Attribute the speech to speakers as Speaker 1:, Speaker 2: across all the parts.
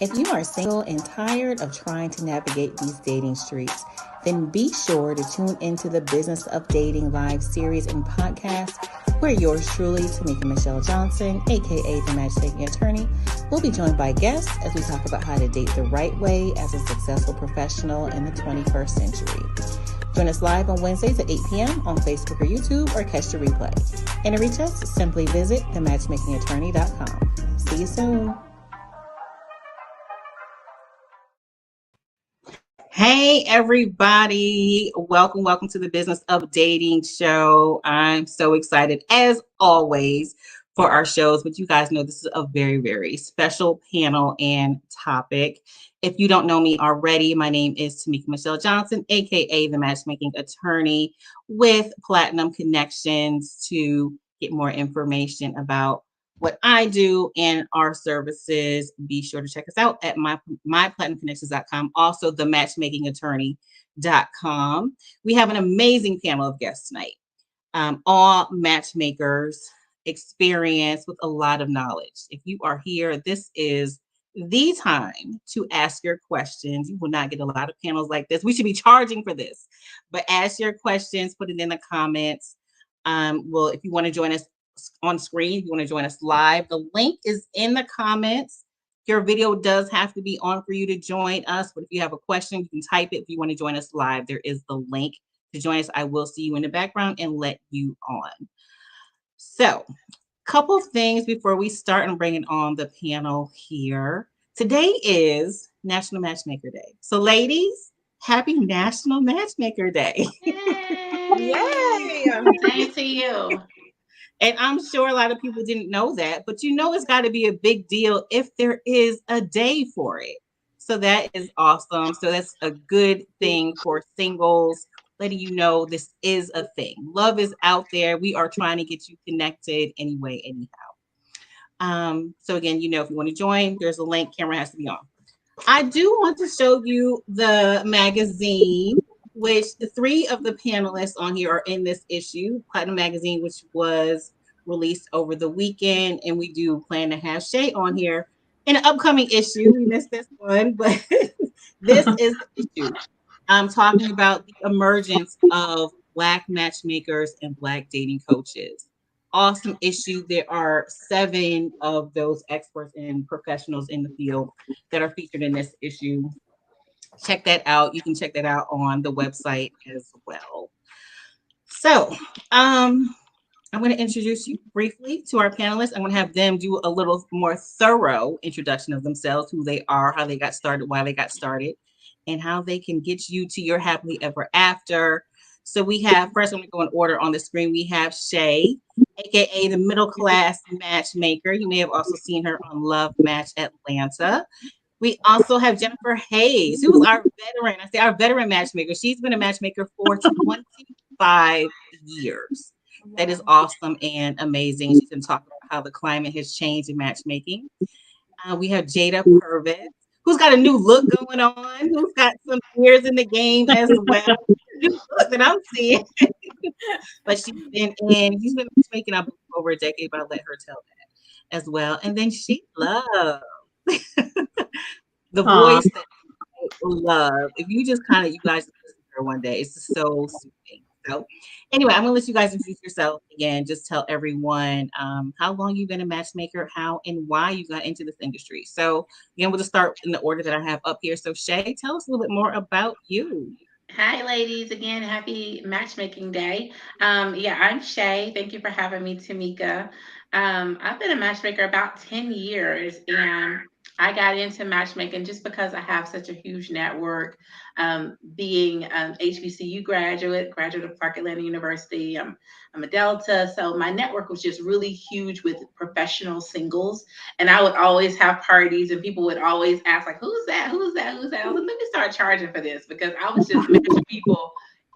Speaker 1: If you are single and tired of trying to navigate these dating streets, then be sure to tune into the Business of Dating live series and podcast, where yours truly, Tamika Michelle Johnson, aka the Matchmaking Attorney, will be joined by guests as we talk about how to date the right way as a successful professional in the 21st century. Join us live on Wednesdays at 8 p.m. on Facebook or YouTube, or catch the replay. And to reach us, simply visit thematchmakingattorney.com. See you soon. Hey, everybody. Welcome to the Business of Dating show. I'm so excited, as always, for our shows. But you guys know this is a very, very special panel and topic. If you don't know me already, my name is Tamika Michelle Johnson, aka the Matchmaking Attorney, with Platinum Connections to get more information about what I do and our services. Be sure to check us out at myplatinumconnections.com. Also, the matchmakingattorney.com. We have an amazing panel of guests tonight. All matchmakers, experience with a lot of knowledge. If you are here, this is the time to ask your questions. You will not get a lot of panels like this. We should be charging for this, but ask your questions, put it in the comments. Well, if you want to join us on screen, if you want to join us live, the link is in the comments. Your video does have to be on for you to join us, but if you have a question, you can type it. If you want to join us live, there is the link to join us. I will see you in the background and let you on. So, couple of things before we start and bringing on the panel here. Today is National Matchmaker Day. So, ladies, happy National Matchmaker Day.
Speaker 2: Yay!
Speaker 3: Same to you.
Speaker 1: And I'm sure a lot of people didn't know that, but you know it's got to be a big deal if there is a day for it. So that is awesome. So that's a good thing for singles, letting you know this is a thing. Love is out there. We are trying to get you connected anyway, anyhow. So again, you know, if you want to join, there's a link. Camera has to be on. I do want to show you the magazine, which the three of the panelists on here are in this issue, Platinum Magazine, which was released over the weekend. And we do plan to have Shay on here in an upcoming issue. We missed this one, but this is the issue. I'm talking about the emergence of Black matchmakers and Black dating coaches. Awesome issue. There are 7 of those experts and professionals in the field that are featured in this issue. Check that out. You can check that out on the website as well. So, I'm going to introduce you briefly to our panelists. I'm going to have them do a little more thorough introduction of themselves, who they are, how they got started, why they got started, and how they can get you to your happily ever after. So we have, first I'm going to go in order on the screen. We have Shay, aka the middle class matchmaker. You may have also seen her on Love Match Atlanta. We also have Jennifer Hayes, who is our veteran. I say our veteran matchmaker. She's been a matchmaker for 25 years. That is awesome and amazing. She's been talking about how the climate has changed in matchmaking. We have Jada Purvis, who's got a new look going on, who's got some years in the game as well. New look that I'm seeing. But she's been matchmaking, I believe, over a decade, but I'll let her tell that as well. And then she loves the voice that I love. If you just kind of, you guys listen to her one day, it's just so soothing. So anyway, I'm gonna let you guys introduce yourself again. Just tell everyone how long you've been a matchmaker, how and why you got into this industry. So again, we'll just start in the order that I have up here. So Shay, tell us a little bit more about you.
Speaker 3: Hi, ladies. Again, happy Matchmaking Day. Yeah, I'm Shay. Thank you for having me, Tamika. I've been a matchmaker about 10 years, and I got into matchmaking just because I have such a huge network. Being an HBCU graduate of Clark Atlanta University, I'm a Delta, so my network was just really huge with professional singles. And I would always have parties, and people would always ask, like, who's that? Who's that? Who's that? I was like, let me start charging for this, because I was just matching people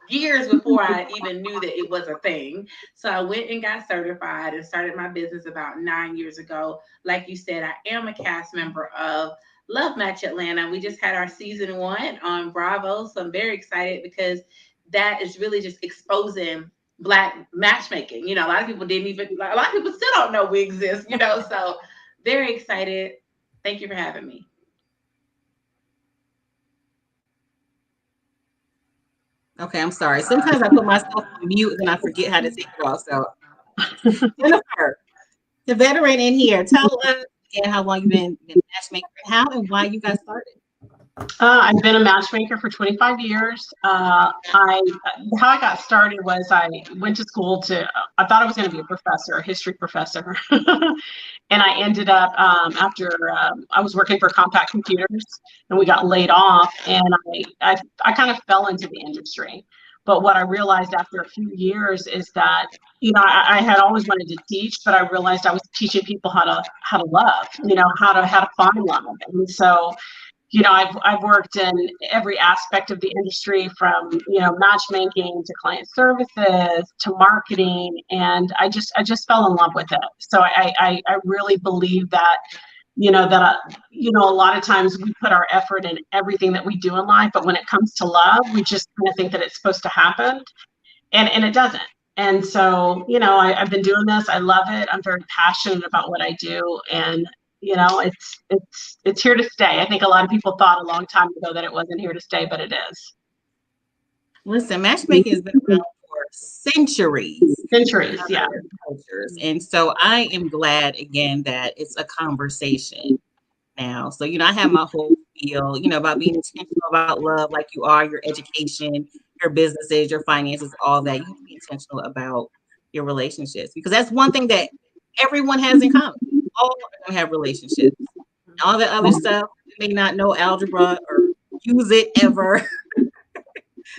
Speaker 3: years before I even knew that it was a thing. So I went and got certified and started my business about 9 years ago. Like you said, I am a cast member of Love Match Atlanta. We just had our season 1 on Bravo. So I'm very excited, because that is really just exposing Black matchmaking. You know, a lot of people still don't know we exist, so very excited. Thank you for having me.
Speaker 1: Okay, I'm sorry. Sometimes I put myself on mute and I forget how to take it off. So, Jennifer, the veteran in here, tell us again how long you've been matchmaker, how and why you got started.
Speaker 4: I've been a matchmaker for 25 years. How I got started was I went to school I thought I was going to be a professor, a history professor. And I ended up, after I was working for Compact Computers and we got laid off, and I kind of fell into the industry. But what I realized after a few years is that, I had always wanted to teach, but I realized I was teaching people how to love, how to find love. And so, I've worked in every aspect of the industry, from matchmaking to client services to marketing, and I just fell in love with it. So I really believe that a lot of times we put our effort in everything that we do in life, but when it comes to love, we just kind of think that it's supposed to happen, and it doesn't. And so, I've been doing this. I love it. I'm very passionate about what I do, and it's here to stay. I think a lot of people thought a long time ago that it wasn't here to stay, but it is.
Speaker 1: Listen, matchmaking has been around for centuries,
Speaker 4: Centuries, yeah.
Speaker 1: cultures, and so I am glad again that it's a conversation now. So, I have my whole feel, about being intentional about love, like you are, your education, your businesses, your finances, all that. You have to be intentional about your relationships, because that's one thing that everyone has in common. All of them have relationships. All the other stuff, you may not know algebra or use it ever.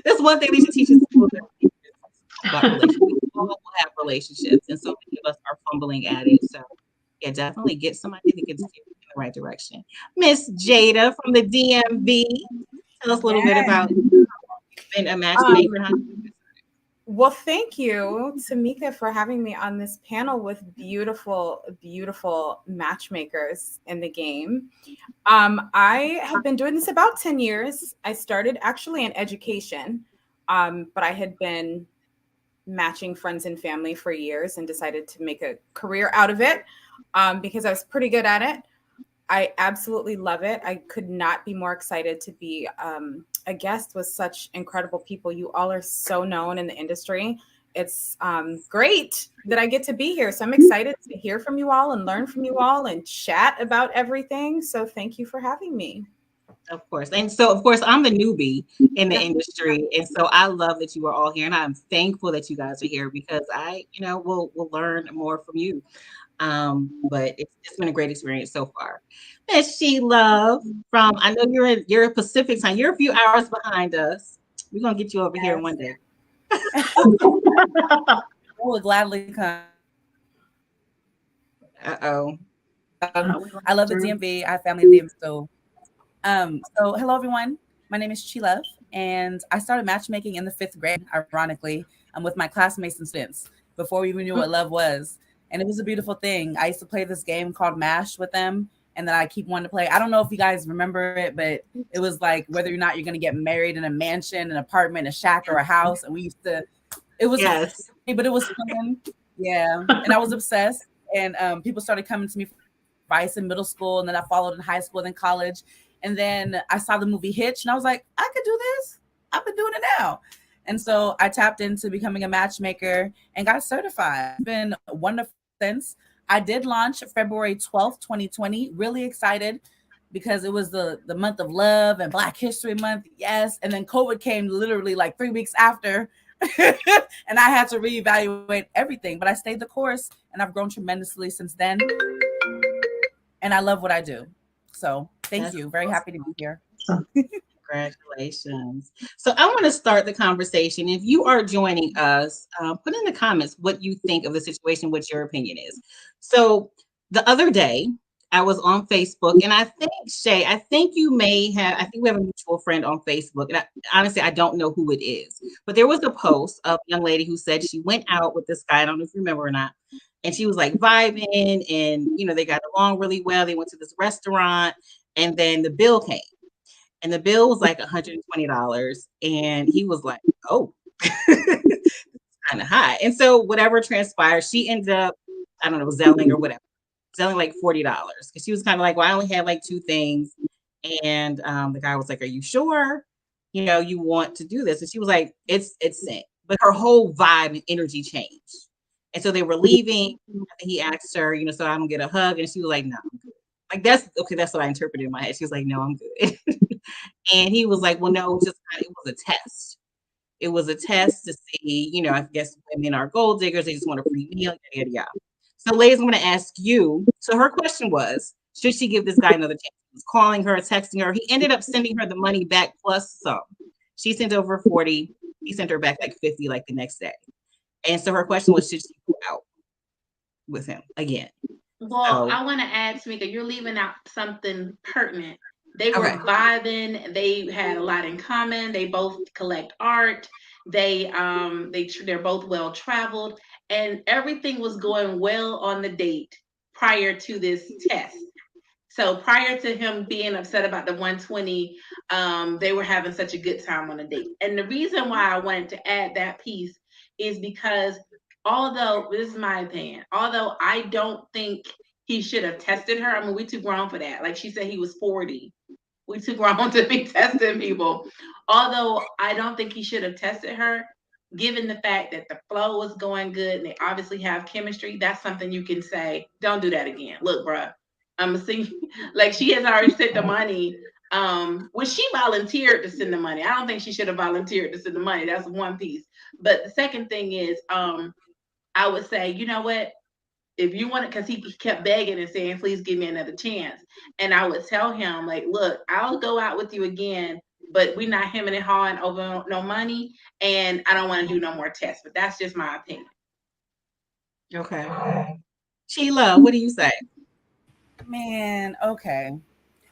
Speaker 1: That's one thing they should teach in school about relationships. We all have relationships, and so many of us are fumbling at it. So, yeah, definitely get somebody that gets you in the right direction. Miss Jada from the DMV, tell us a little bit about being a matchmaker.
Speaker 2: Well, thank you, Tamika, for having me on this panel with beautiful, beautiful matchmakers in the game. I have been doing this about 10 years. I started actually in education, but I had been matching friends and family for years and decided to make a career out of it because I was pretty good at it. I absolutely love it. I could not be more excited to be a guest with such incredible people. You all are so known in the industry. It's great that I get to be here. So I'm excited to hear from you all and learn from you all and chat about everything. So thank you for having me.
Speaker 1: Of course. And so, of course, I'm the newbie in the industry. And so I love that you are all here. And I'm thankful that you guys are here, because will learn more from you. But it's been a great experience so far. Miss She Love I know you're Pacific time. You're a few hours behind us. We're gonna get you over here one day.
Speaker 5: I will gladly come.
Speaker 1: Uh-oh.
Speaker 5: I love the DMV. I have family in the DMV. So hello everyone. My name is Chi Love, and I started matchmaking in the 5th grade, ironically. I'm with my classmates and students before we even knew what love was. And it was a beautiful thing. I used to play this game called MASH with them, and then I keep wanting to play. I don't know if you guys remember it, but it was like whether or not you're going to get married in a mansion, an apartment, a shack, or a house. And we used to, it was,
Speaker 1: yes,
Speaker 5: but it was fun. Yeah. And I was obsessed. And people started coming to me for advice in middle school, and then I followed in high school, then college. And then I saw the movie Hitch, and I was like, I could do this. I've been doing it now. And so I tapped into becoming a matchmaker and got certified. It's been wonderful since. I did launch February 12th, 2020. Really excited because it was the month of love and Black History Month. Yes. And then COVID came literally like 3 weeks after. And I had to reevaluate everything. But I stayed the course, and I've grown tremendously since then. And I love what I do. So thank you. Very happy to be here.
Speaker 1: Congratulations. So I want to start the conversation. If you are joining us, put in the comments what you think of the situation, what your opinion is. So the other day, I was on Facebook, and I think, Shay, I think we have a mutual friend on Facebook. And honestly, I don't know who it is. But there was a post of a young lady who said she went out with this guy. I don't know if you remember or not. And she was like vibing, and, they got along really well. They went to this restaurant, and then the bill came. And the bill was like $120. And he was like, oh, kind of high. And so whatever transpired, she ended up, I don't know, Zelling or whatever, selling like $40. Because she was kind of like, well, I only had like 2 things. And the guy was like, are you sure? you want to do this. And she was like, it's sent. But her whole vibe and energy changed. And so they were leaving. He asked her, so I'm gonna get a hug. And she was like, no, I'm good. Like, that's okay. That's what I interpreted in my head. She was like, no, I'm good. And he was like, well, no, it was a test. It was a test to see, I guess women are gold diggers. They just want a free meal, yada, yada, yada. So, ladies, I'm going to ask you. So her question was, should she give this guy another chance? He was calling her, texting her. He ended up sending her the money back plus some. She sent over 40. He sent her back like 50 like the next day. And so her question was, should she go out with him again?
Speaker 3: Well, I want to add, Tamika, you're leaving out something pertinent. They were vibing. They had a lot in common. They both collect art. They're both well traveled, and everything was going well on the date prior to this test. So prior to him being upset about the 120, they were having such a good time on a date. And the reason why I wanted to add that piece is because although, this is my opinion, although I don't think he should have tested her. I mean, we too grown for that. Like she said, he was 40. We too grown to be testing people. Although I don't think he should have tested her, given the fact that the flow was going good and they obviously have chemistry, that's something you can say, don't do that again. Look, bruh, I'm seeing, like, she has already sent the money. Well, she volunteered to send the money. I don't think she should have volunteered to send the money. That's one piece. But the second thing is, I would say, you know what? If you want it, because he kept begging and saying, please give me another chance. And I would tell him, like, look, I'll go out with you again, but we're not hemming and hawing over no money. And I don't want to do no more tests. But that's just my opinion.
Speaker 1: Okay. Sheila, what do you say?
Speaker 5: Man, okay.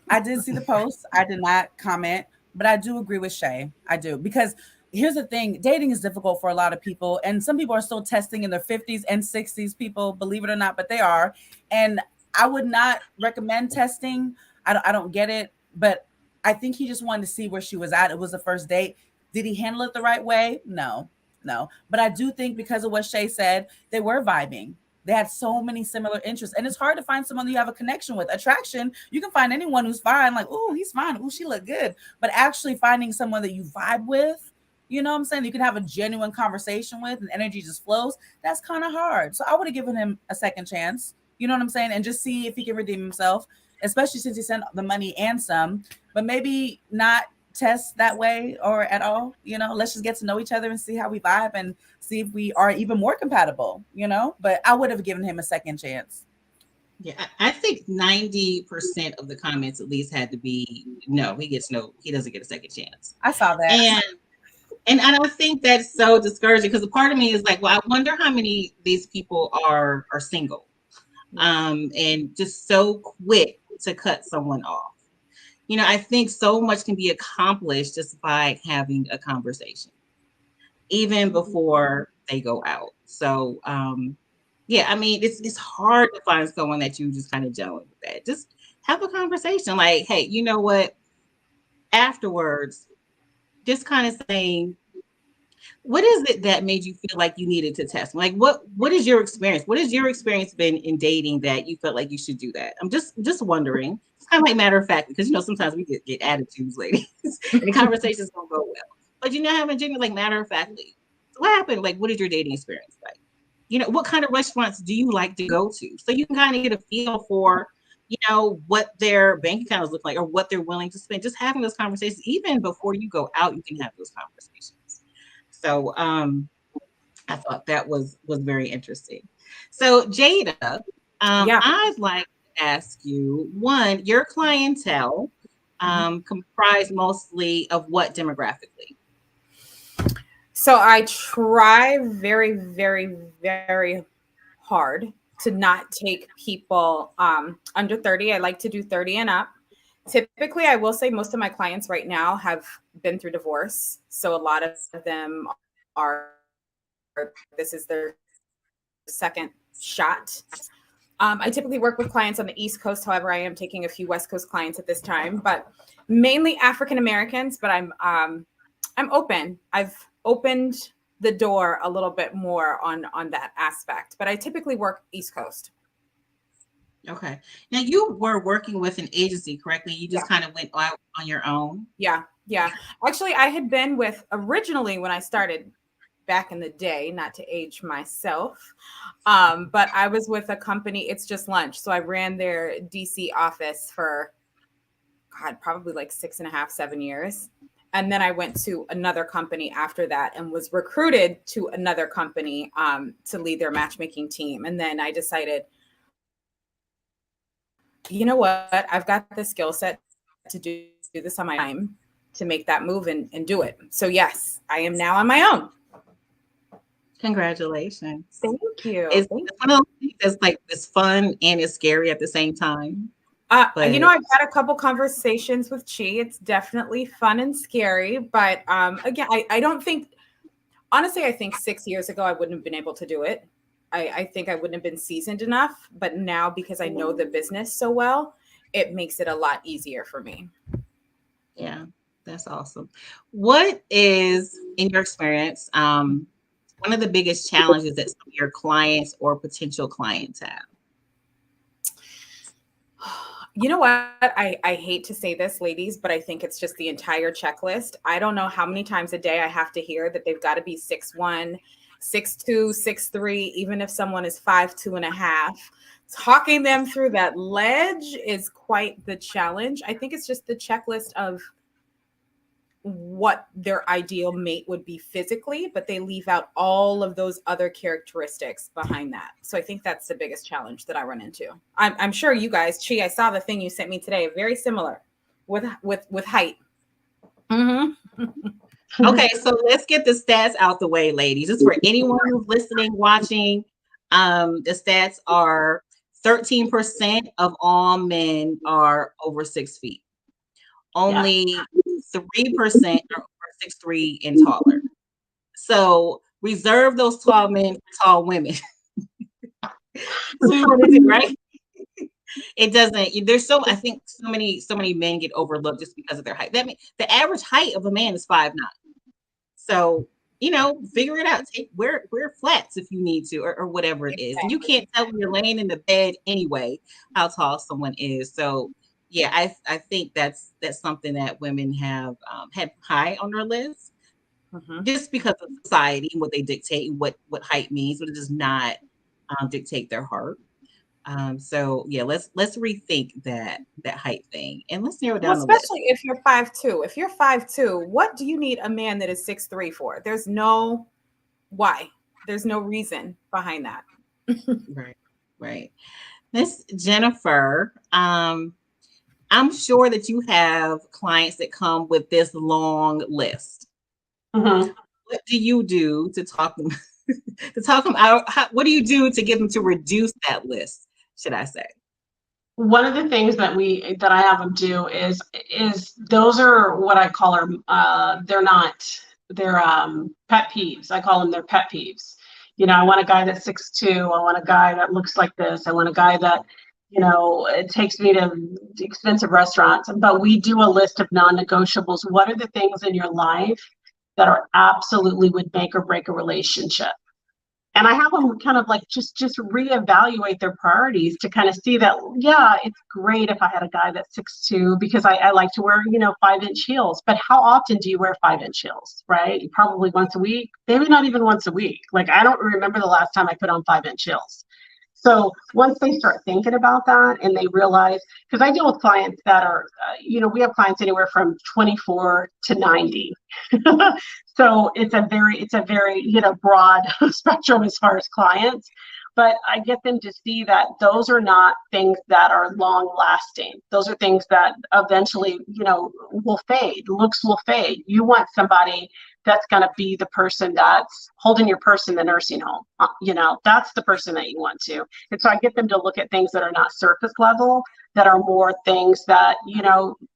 Speaker 5: I did see the post. I did not comment, but I do agree with Shay. I do. Because here's the thing, dating is difficult for a lot of people. And some people are still testing in their 50s and 60s, people, believe it or not, but they are. And I would not recommend testing. I don't get it. But I think he just wanted to see where she was at. It was the first date. Did he handle it the right way? No. But I do think because of what Shay said, they were vibing. They had so many similar interests. And it's hard to find someone you have a connection with. Attraction, you can find anyone who's fine, like, oh, he's fine. Oh, she look good. But actually finding someone that you vibe with, you know what I'm saying? You can have a genuine conversation with and energy just flows. That's kind of hard. So I would have given him a second chance, you know what I'm saying? And just see if he can redeem himself, especially since he sent the money and some, but maybe not test that way or at all. Let's just get to know each other and see how we vibe and see if we are even more compatible, but I would have given him a second chance.
Speaker 1: Yeah, I think 90% of the comments at least had to be no, he doesn't get a second chance.
Speaker 5: I saw that.
Speaker 1: And I don't think that's so discouraging, because a part of me is like, well, I wonder how many of these people are single, and just so quick to cut someone off. I think so much can be accomplished just by having a conversation, even before they go out. So, yeah, I mean, it's hard to find someone that you just kind of gel with that. Just have a conversation like, hey, you know what? Afterwards, just kind of saying, what is it that made you feel like you needed to test? Like, what is your experience? What has your experience been in dating that you felt like you should do that? I'm just wondering. It's kind of like matter of fact, because sometimes we get attitudes, ladies, and the conversations don't go well. But having genuine, like, matter of factly, what happened? Like, what is your dating experience like? What kind of restaurants do you like to go to? So you can kind of get a feel for, what their bank accounts look like or what they're willing to spend. Just having those conversations, even before you go out, you can have those conversations. So I thought that was very interesting. So Jada, I'd like to ask you, one, your clientele comprised mostly of what demographically?
Speaker 2: So I try very, very, very hard to not take people under 30. I like to do 30 and up. Typically, I will say most of my clients right now have been through divorce. So a lot of them this is their second shot. I typically work with clients on the East Coast. However, I am taking a few West Coast clients at this time, but mainly African Americans. But I'm open. I've opened the door a little bit more on that aspect, but I typically work East Coast.
Speaker 1: Okay. Now, you were working with an agency, correctly? You just kind of went out on your own?
Speaker 2: Yeah. Yeah. Actually, I had been with originally when I started back in the day, not to age myself, but I was with a company, It's Just Lunch. So I ran their DC office for, God, probably like 6.5, 7 years. And then I went to another company after that and was recruited to another company to lead their matchmaking team. And then I decided, you know what? I've got the skill set to do this on my own, to make that move and do it. So yes, I am now on my own.
Speaker 1: Congratulations.
Speaker 2: Thank you.
Speaker 1: It's one of those things that's like it's fun and it's scary at the same time.
Speaker 2: You know, I've had a couple conversations with Chi. It's definitely fun and scary, but again, I don't think, honestly, I think 6 years ago I wouldn't have been able to do it. I think I wouldn't have been seasoned enough, but now because I know the business so well, it makes it a lot easier for me.
Speaker 1: Yeah, that's awesome. What is, in your experience, one of the biggest challenges that some of your clients or potential clients have?
Speaker 2: You know what? I hate to say this, ladies, but I think it's just the entire checklist. I don't know how many times a day I have to hear that they've got to be 6'1", 6'2", 6'3", even if someone is 5'2.5". Talking them through that ledge is quite the challenge. I think it's just the checklist of what their ideal mate would be physically, but they leave out all of those other characteristics behind that. So I think that's the biggest challenge that I run into. I'm sure you guys, Chi, I saw the thing you sent me today, very similar with height. Mm-hmm.
Speaker 1: Okay, so let's get the stats out the way, ladies. Just for anyone who's listening, watching, the stats are 13% of all men are over 6 feet. Only 3% are over 6'3" and taller. So reserve those tall men for tall women. Right? It doesn't. There's I think so many men get overlooked just because of their height. That means the average height of a man is 5'9". So figure it out. Wear flats if you need to, or whatever it is. And you can't tell when you're laying in the bed anyway how tall someone is. So yeah, I think that's something that women have had high on their list, just because of society and what they dictate, what height means, but it does not dictate their heart. So yeah, let's rethink that height thing, and let's narrow down the list.
Speaker 2: Especially if you're 5'2". If you're 5'2", what do you need a man that is 6'3" for? There's no why. There's no reason behind that.
Speaker 1: Right. Miss Jennifer, I'm sure that you have clients that come with this long list.
Speaker 4: Mm-hmm.
Speaker 1: What do you do to talk them out? What do you do to get them to reduce that list, should I say?
Speaker 4: One of the things that I have them do is those are what I call they're pet peeves. I call them their pet peeves. I want a guy that's 6'2". I want a guy that looks like this. I want a guy that, it takes me to expensive restaurants. But we do a list of non-negotiables. What are the things in your life that are absolutely would make or break a relationship? And I have them kind of like just reevaluate their priorities to kind of see that, yeah, it's great if I had a guy that's 6'2", because I like to wear, 5-inch heels. But how often do you wear 5-inch heels, right? Probably once a week, maybe not even once a week. Like, I don't remember the last time I put on 5-inch heels. So once they start thinking about that and they realize, because I deal with clients that are, we have clients anywhere from 24 to 90. So it's a very, broad spectrum as far as clients, but I get them to see that those are not things that are long lasting. Those are things that eventually, will fade. Looks will fade. You want somebody that's going to be the person that's holding your purse in the nursing home. That's the person that you want to. And so I get them to look at things that are not surface level, that are more things that,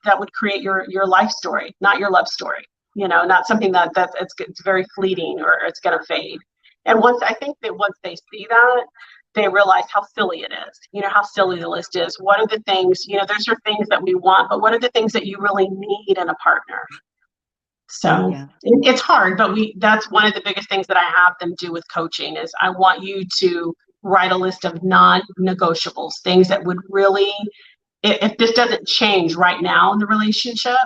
Speaker 4: that would create your life story, not your love story. Not something that it's very fleeting or it's going to fade. And once they see that, they realize how silly it is. How silly the list is. What are the things, there's your things that we want, but what are the things that you really need in a partner? So it's hard, but that's one of the biggest things that I have them do with coaching is I want you to write a list of non-negotiables, things that would really, if this doesn't change right now in the relationship,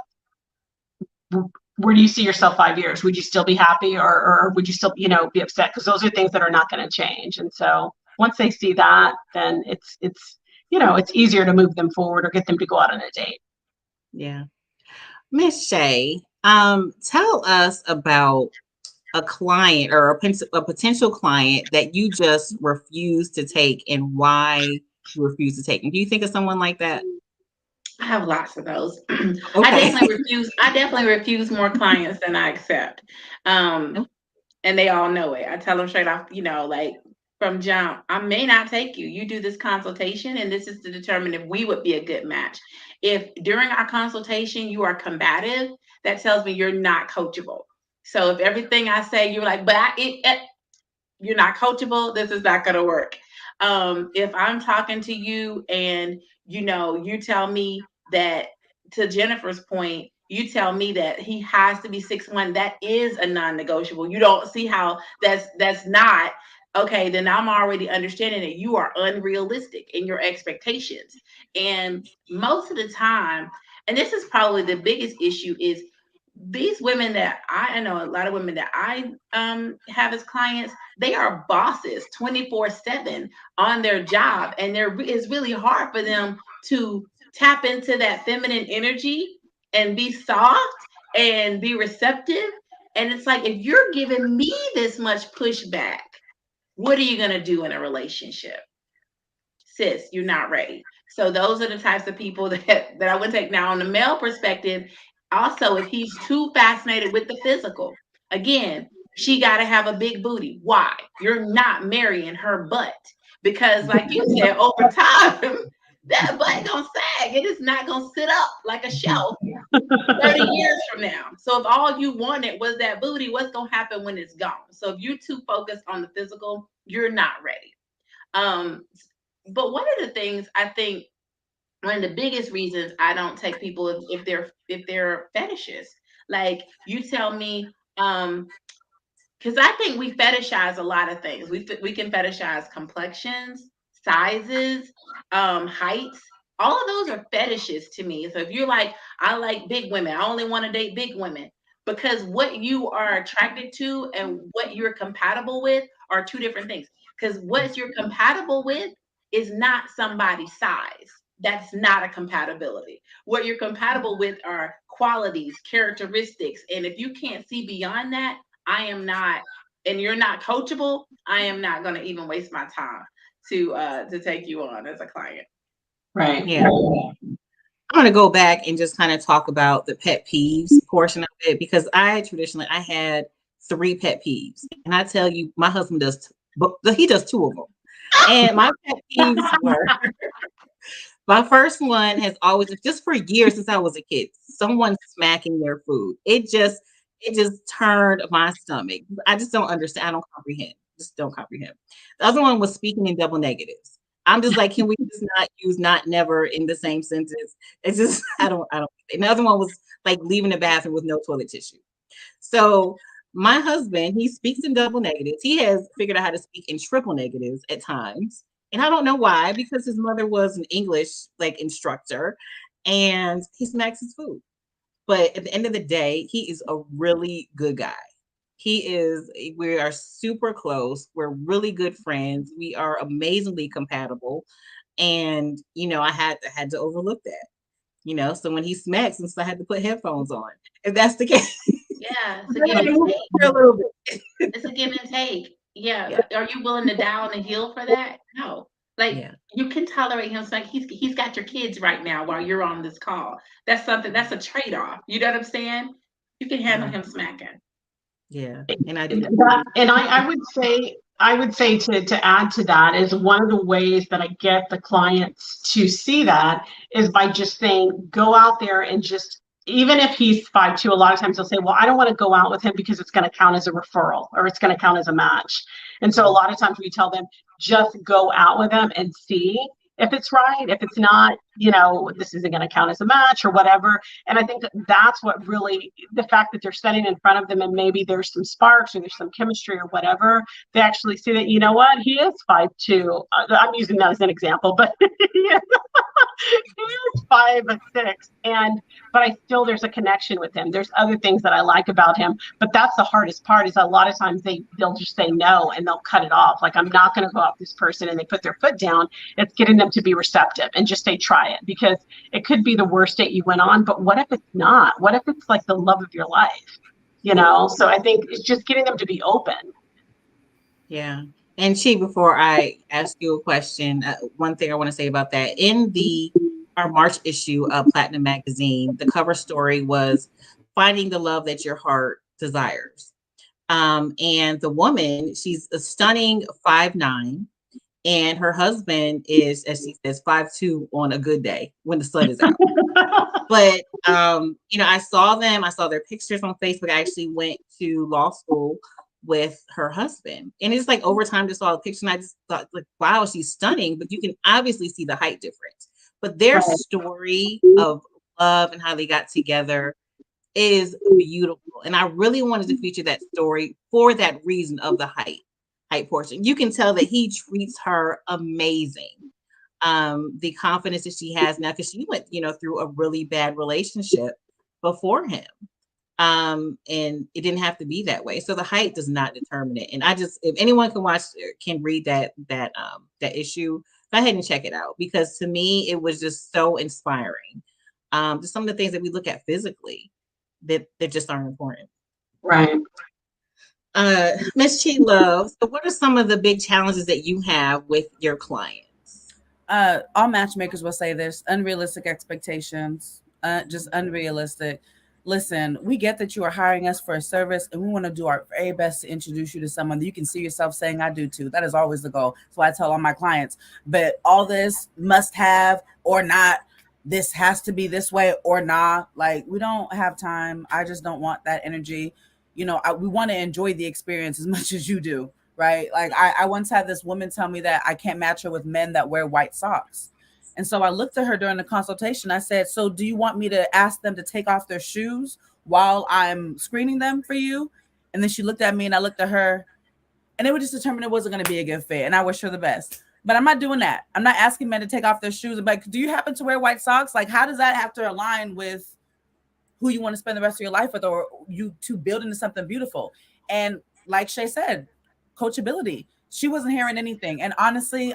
Speaker 4: where do you see yourself 5 years? Would you still be happy, or would you still, be upset? Because those are things that are not going to change. And so once they see that, then it's easier to move them forward or get them to go out on a date.
Speaker 1: Yeah. Miss Shay, tell us about a client or a potential client that you just refuse to take, and why you refuse to take them. Do you think of someone like that?
Speaker 3: I have lots of those.
Speaker 1: Okay.
Speaker 3: I definitely refuse more clients than I accept. And they all know it. I tell them straight off, like from jump, I may not take you. You do this consultation, and this is to determine if we would be a good match. If during our consultation you are combative, that tells me you're not coachable. So if everything I say, you're like, but you're not coachable, this is not going to work. If I'm talking to you and, you tell me that, to Jennifer's point, you tell me that he has to be 6'1", that is a non-negotiable. You don't see how that's not. Okay, then I'm already understanding that you are unrealistic in your expectations. And most of the time, and this is probably the biggest issue, is these women that I know, a lot of women that I have as clients, they are bosses 24/7 on their job. And it's really hard for them to tap into that feminine energy and be soft and be receptive. And it's like, if you're giving me this much pushback, what are you going to do in a relationship? Sis, you're not ready. So those are the types of people that I would take. Now, on the male perspective, also, if he's too fascinated with the physical, again, she got to have a big booty. Why? You're not marrying her butt. Because like you said, over time, that butt gonna sag. It is not gonna sit up like a shelf 30 years from now. So if all you wanted was that booty, what's gonna happen when it's gone? So if you're too focused on the physical, you're not ready. But one of the things I think, one of the biggest reasons I don't take people if they're fetishes. Like, you tell me, because I think we fetishize a lot of things. We can fetishize complexions, sizes, heights. All of those are fetishes to me. So if you're like, I like big women, I only want to date big women, because what you are attracted to and what you're compatible with are two different things. Because what you're compatible with is not somebody's size. That's not a compatibility. What you're compatible with are qualities, characteristics. And if you can't see beyond that, I am not, and you're not coachable, I am not going to even waste my time to take you on as a client.
Speaker 4: Right.
Speaker 1: Yeah. I'm going to go back and just kind of talk about the pet peeves portion of it, because I had 3 pet peeves. And I tell you, my husband he does 2 of them. And my pet peeves were, my first one has always, just for years since I was a kid, someone smacking their food. It just turned my stomach. I just don't understand. I don't comprehend. Just don't comprehend. The other one was speaking in double negatives. I'm just like, can we just not use not, never in the same sentence? It's just, I don't. Another one was like leaving the bathroom with no toilet tissue. So my husband, he speaks in double negatives. He has figured out how to speak in triple negatives at times. And I don't know why, because his mother was an English instructor, and he smacks his food. But at the end of the day, he is a really good guy. We are super close. We're really good friends. We are amazingly compatible. And, I had to overlook that, so when he smacks, since I had to put headphones on, if that's the case.
Speaker 3: Yeah, it's a give and take.
Speaker 1: A little bit.
Speaker 3: It's a give and take. Yeah. Are you willing to die on the hill for that? No. You can tolerate him. Like, he's got your kids right now while you're on this call. That's a trade-off. You know what I'm saying? You can handle him smacking.
Speaker 1: Yeah. And I do.
Speaker 4: And I would say to add to that is, one of the ways that I get the clients to see that is by just saying, go out there and just, even if he's 5'2", a lot of times they'll say, well, I don't want to go out with him because it's going to count as a referral, or it's going to count as a match. And so a lot of times we tell them, just go out with them and see if it's right. If it's not, this isn't going to count as a match or whatever. And I think that's what really, the fact that they're standing in front of them and maybe there's some sparks or there's some chemistry or whatever, they actually see that, you know what, he is 5'2". I'm using that as an example, but he is 5'6", but there's a connection with him. There's other things that I like about him, but that's the hardest part. Is a lot of times they'll just say no and they'll cut it off. Like, I'm not going to go out with this person, and they put their foot down. It's getting them to be receptive and just say try it, because it could be the worst date you went on. But what if it's not? What if it's like the love of your life? So I think it's just getting them to be open.
Speaker 1: Yeah. And before I ask you a question, one thing I want to say about that, in our March issue of Platinum Magazine, the cover story was finding the love that your heart desires. And the woman, she's a stunning 5'9", and her husband is, as she says, 5'2" on a good day when the sun is out. But, I saw their pictures on Facebook. I actually went to law school with her husband, and it's like over time just saw the picture, and I just thought, like, wow, she's stunning, but you can obviously see the height difference. But their story of love and how they got together is beautiful, and I really wanted to feature that story for that reason of the height portion. You can tell that he treats her amazing. The confidence that she has now, because she went through a really bad relationship before him. And it didn't have to be that way. So the height does not determine it. And if anyone can read that issue, go ahead and check it out, because to me, it was just so inspiring. Just some of the things that we look at physically that just aren't important.
Speaker 4: Right.
Speaker 1: Miss Chi Love, so what are some of the big challenges that you have with your clients?
Speaker 5: All matchmakers will say this: unrealistic expectations, just unrealistic. Listen, we get that you are hiring us for a service, and we want to do our very best to introduce you to someone that you can see yourself saying, I do too. That is always the goal. So I tell all my clients, but all this must have or not, this has to be this way or not. Like, we don't have time. I just don't want that energy. We want to enjoy the experience as much as you do, right? Like, I once had this woman tell me that I can't match her with men that wear white socks. And so I looked at her during the consultation. I said, so do you want me to ask them to take off their shoes while I'm screening them for you? And then she looked at me and I looked at her, and it would just determine it wasn't going to be a good fit. And I wish her the best. But I'm not doing that. I'm not asking men to take off their shoes. I'm like, do you happen to wear white socks? Like, how does that have to align with who you want to spend the rest of your life with, or you to build into something beautiful? And like Shay said, coachability. She wasn't hearing anything. And honestly,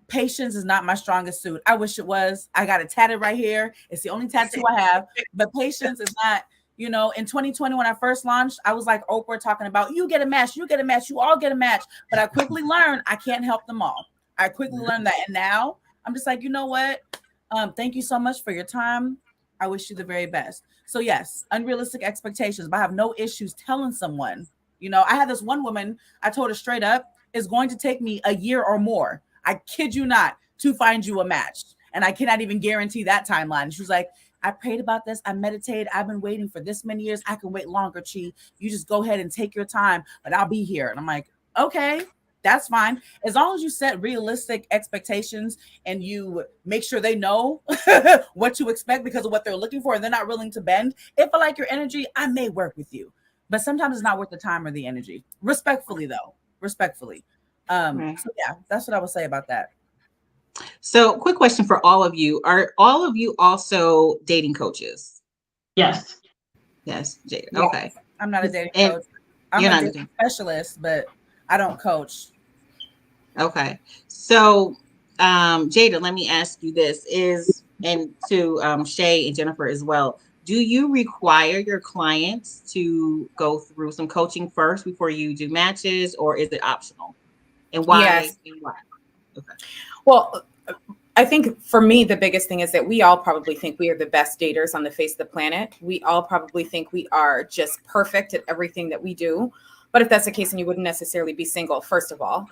Speaker 5: patience is not my strongest suit. I wish it was. I got it tatted right here. It's the only tattoo I have. But patience is not, in 2020 when I first launched, I was like Oprah talking about, you get a match, you get a match, you all get a match. But I quickly learned I can't help them all. I quickly learned that. And now I'm just like, you know what? Thank you so much for your time. I wish you the very best. So yes, unrealistic expectations, but I have no issues telling someone. I had this one woman, I told her straight up, it's going to take me a year or more, I kid you not, to find you a match. And I cannot even guarantee that timeline. And she was like, I prayed about this. I meditated. I've been waiting for this many years. I can wait longer, Chi. You just go ahead and take your time, but I'll be here. And I'm like, okay, that's fine. As long as you set realistic expectations and you make sure they know what to expect because of what they're looking for, and they're not willing to bend. If I like your energy, I may work with you. But sometimes it's not worth the time or the energy. Respectfully, though. Respectfully.
Speaker 1: Right.
Speaker 5: So yeah, that's what I would say about that.
Speaker 1: So, quick question for all of you. Are all of you also dating coaches?
Speaker 4: Yes.
Speaker 1: Yes, Jada.
Speaker 5: Yeah.
Speaker 1: Okay.
Speaker 5: I'm not a dating coach. I'm a dating specialist, but I don't coach.
Speaker 1: Okay. So, Jada, let me ask you this, and to Shay and Jennifer as well. Do you require your clients to go through some coaching first before you do matches, or is it optional? And why?
Speaker 2: Yes.
Speaker 1: And why? Okay.
Speaker 2: Well, I think for me, the biggest thing is that we all probably think we are the best daters on the face of the planet. We all probably think we are just perfect at everything that we do. But if that's the case, then you wouldn't necessarily be single, first of all.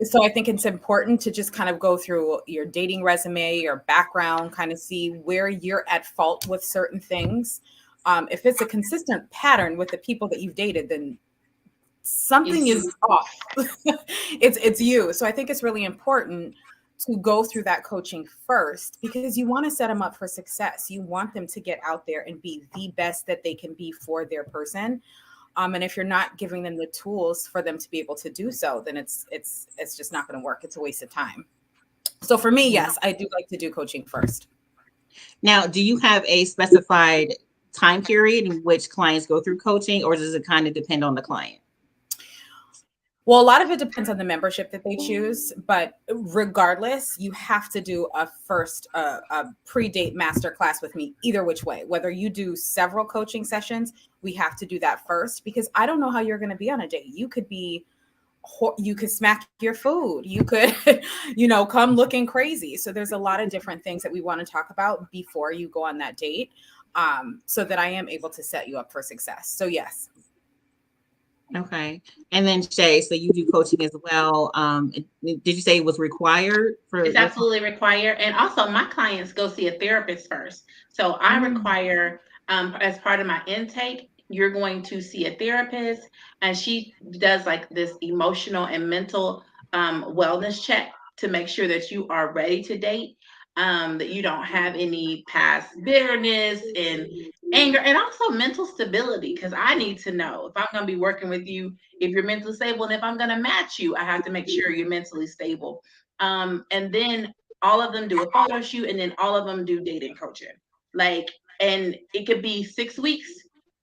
Speaker 2: So I think it's important to just kind of go through your dating resume, your background, kind of see where you're at fault with certain things. If it's a consistent pattern with the people that you've dated, then something is off. It's you. So I think it's really important to go through that coaching first, because you want to set them up for success. You want them to get out there and be the best that they can be for their person. And if you're not giving them the tools for them to be able to do so, then it's just not going to work. It's a waste of time. So for me, yes, I do like to do coaching first.
Speaker 1: Now, do you have a specified time period in which clients go through coaching, or does it kind of depend on the client?
Speaker 2: Well, a lot of it depends on the membership that they choose, but regardless, you have to do a pre-date masterclass with me either which way. Whether you do several coaching sessions, we have to do that first, because I don't know how you're going to be on a date. You could smack your food. You could, come looking crazy. So there's a lot of different things that we want to talk about before you go on that date, so that I am able to set you up for success. So yes.
Speaker 1: Okay. And then Shay, so you do coaching as well. Did you say it was required for?
Speaker 3: It's absolutely required. And also my clients go see a therapist first. So I require, as part of my intake, you're going to see a therapist, and she does like this emotional and mental wellness check to make sure that you are ready to date, that you don't have any past bitterness and anger, and also mental stability, because I need to know if I'm going to be working with you, if you're mentally stable, and if I'm going to match you, I have to make sure you're mentally stable. And then all of them do a photo shoot, and then all of them do dating coaching. And it could be 6 weeks,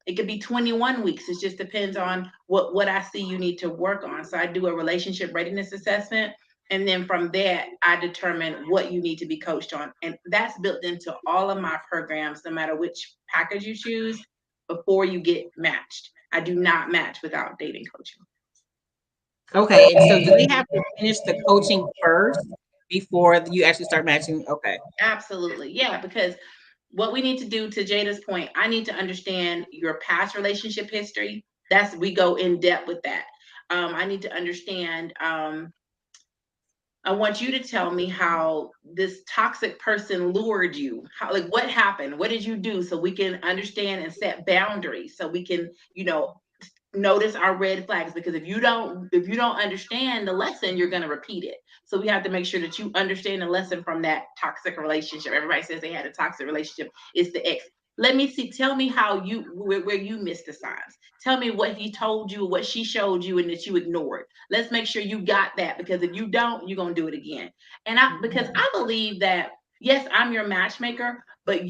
Speaker 3: it could be 21 weeks. It just depends on what I see you need to work on. So I do a relationship readiness assessment. And then from there, I determine what you need to be coached on. And that's built into all of my programs, no matter which package you choose, before you get matched. I do not match without dating coaching.
Speaker 1: Okay. And so do they have to finish the coaching first before you actually start matching? Okay.
Speaker 3: Absolutely. Yeah, because what we need to do, to Jada's point, I need to understand your past relationship history. We go in depth with that. I need to understand, I want you to tell me how this toxic person lured you. What happened? What did you do? So we can understand and set boundaries, so we can, notice our red flags. Because if you don't understand the lesson, you're going to repeat it. So we have to make sure that you understand the lesson from that toxic relationship. Everybody says they had a toxic relationship. It's the ex. Let me see. Tell me where you missed the signs. Tell me what he told you, what she showed you, and that you ignored. Let's make sure you got that, because if you don't, you're going to do it again. And because I believe that, yes, I'm your matchmaker, but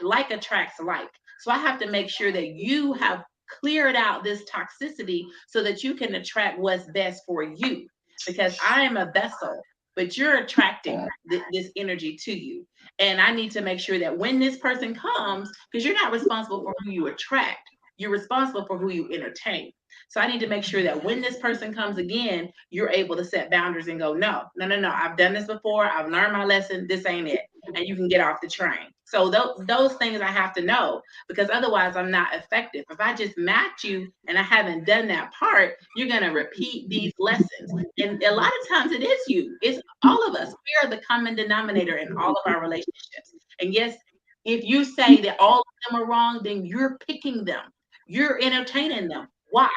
Speaker 3: like attracts like. So I have to make sure that you have cleared out this toxicity so that you can attract what's best for you. Because I am a vessel, but you're attracting this energy to you. And I need to make sure that when this person comes, because you're not responsible for who you attract, you're responsible for who you entertain. So I need to make sure that when this person comes again, you're able to set boundaries and go, no, I've done this before. I've learned my lesson. This ain't it. And you can get off the train. So those things I have to know, because otherwise I'm not effective. If I just match you and I haven't done that part, you're going to repeat these lessons. And a lot of times it is you. It's all of us. We are the common denominator in all of our relationships. And yes, if you say that all of them are wrong, then you're picking them. You're entertaining them. Why?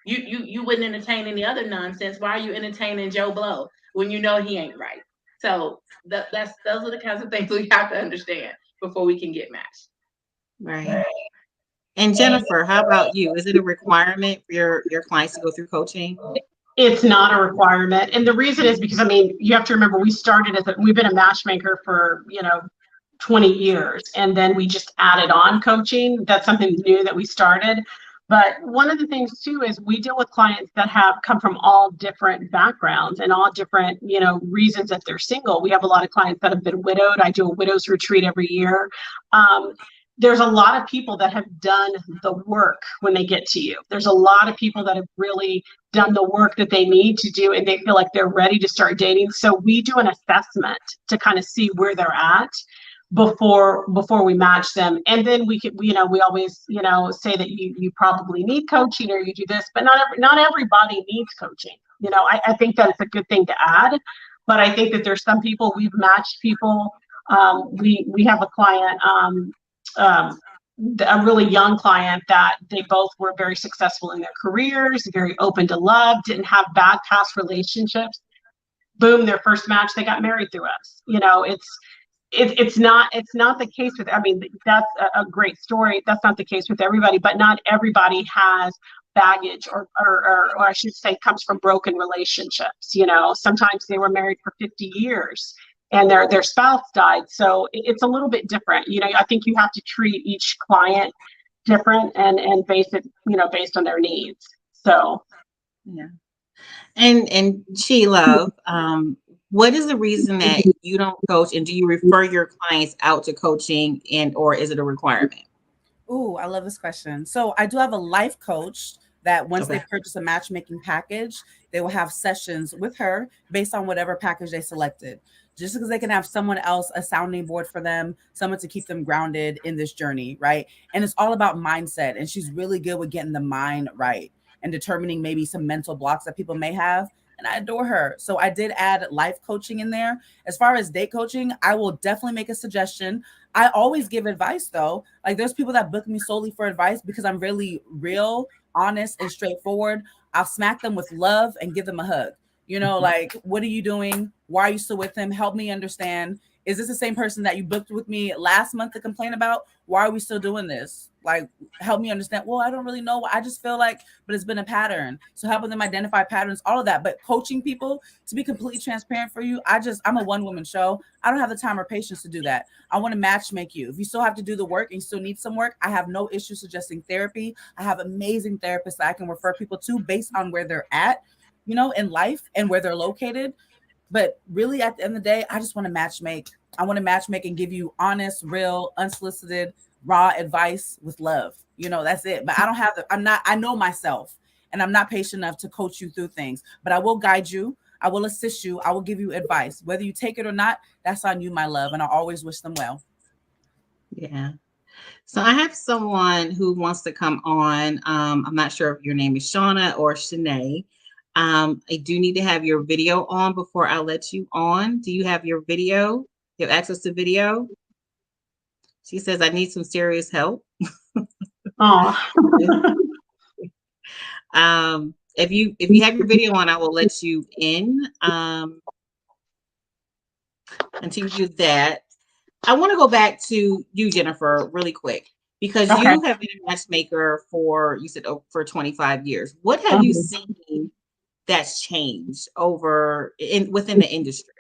Speaker 3: You wouldn't entertain any other nonsense. Why are you entertaining Joe Blow when you know he ain't right? So those are the kinds of things we have to understand before we can get matched.
Speaker 1: Right. And Jennifer, how about you? Is it a requirement for your clients to go through coaching?
Speaker 4: It's not a requirement. And the reason is because, you have to remember, we've been a matchmaker for, 20 years. And then we just added on coaching. That's something new that we started. But one of the things too is we deal with clients that have come from all different backgrounds and all different, reasons that they're single. We have a lot of clients that have been widowed. I do a widows retreat every year. There's a lot of people that have done the work when they get to you. There's a lot of people that have really done the work that they need to do, and they feel like they're ready to start dating. So we do an assessment to kind of see where they're at before we match them. And then we always, say that you probably need coaching or you do this, but not everybody needs coaching. I think that's a good thing to add, but I think that there's some people, we've matched people. We have a client, a really young client that they both were very successful in their careers, very open to love, didn't have bad past relationships. Boom, their first match, they got married through us. It's not the case with, that's a great story. That's not the case with everybody, but not everybody has baggage or I should say comes from broken relationships. Sometimes they were married for 50 years and their spouse died. So it's a little bit different. I think you have to treat each client different and base it, based on their needs. So
Speaker 1: yeah. And she love, what is the reason that you don't coach, and do you refer your clients out to coaching, and or is it a requirement?
Speaker 5: Ooh, I love this question. So I do have a life coach that once
Speaker 1: Okay.
Speaker 5: they purchase a matchmaking package, they will have sessions with her based on whatever package they selected. Just because they can have someone else, a sounding board for them, someone to keep them grounded in this journey, right? And it's all about mindset. And she's really good with getting the mind right and determining maybe some mental blocks that people may have. And I adore her. So I did add life coaching in there. As far as date coaching, I will definitely make a suggestion. I always give advice though. Like there's people that book me solely for advice because I'm really real, honest, and straightforward. I'll smack them with love and give them a hug. Like, what are you doing? Why are you still with him? Help me understand. Is this the same person that you booked with me last month to complain about? Why are we still doing this? Like, help me understand. Well, I don't really know. I just feel like, but it's been a pattern. So helping them identify patterns, all of that. But coaching people, to be completely transparent for you, I'm a one-woman show. I don't have the time or patience to do that. I want to match make you. If you still have to do the work and you still need some work, I have no issue suggesting therapy. I have amazing therapists that I can refer people to based on where they're at, in life and where they're located. But really, at the end of the day, I just want to match make. I want to match make and give you honest, real, unsolicited, raw advice with love. That's it. But I know myself, and I'm not patient enough to coach you through things, but I will guide you. I will assist you. I will give you advice. Whether you take it or not, that's on you, my love. And I always wish them well.
Speaker 1: Yeah. So I have someone who wants to come on. I'm not sure if your name is Shauna or Shanae. I do need to have your video on before I let you on. Do you have your video? You have access to video? She says, I need some serious help.
Speaker 4: oh
Speaker 1: If you have your video on, I will let you in. Until you do that, I want to go back to you, Jennifer, really quick, because
Speaker 4: Okay.
Speaker 1: you have been a matchmaker for 25 years. What have you seen that's changed within the industry?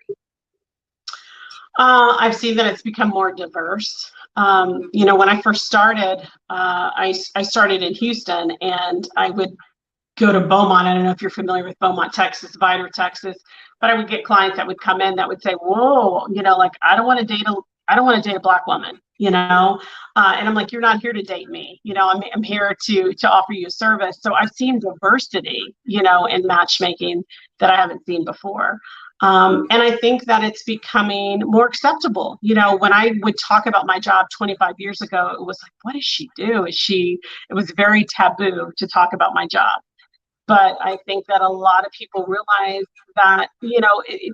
Speaker 4: I've seen that it's become more diverse. When I first started, I started in Houston, and I would go to Beaumont. I don't know if you're familiar with Beaumont, Texas, Vidor, Texas, but I would get clients that would come in that would say, "Whoa, like I don't want to date a black woman," and I'm like, "You're not here to date me, I'm here to offer you a service." So I've seen diversity, in matchmaking that I haven't seen before. And I think that it's becoming more acceptable. When I would talk about my job 25 years ago, it was like, what does she do? It was very taboo to talk about my job. But I think that a lot of people realize that,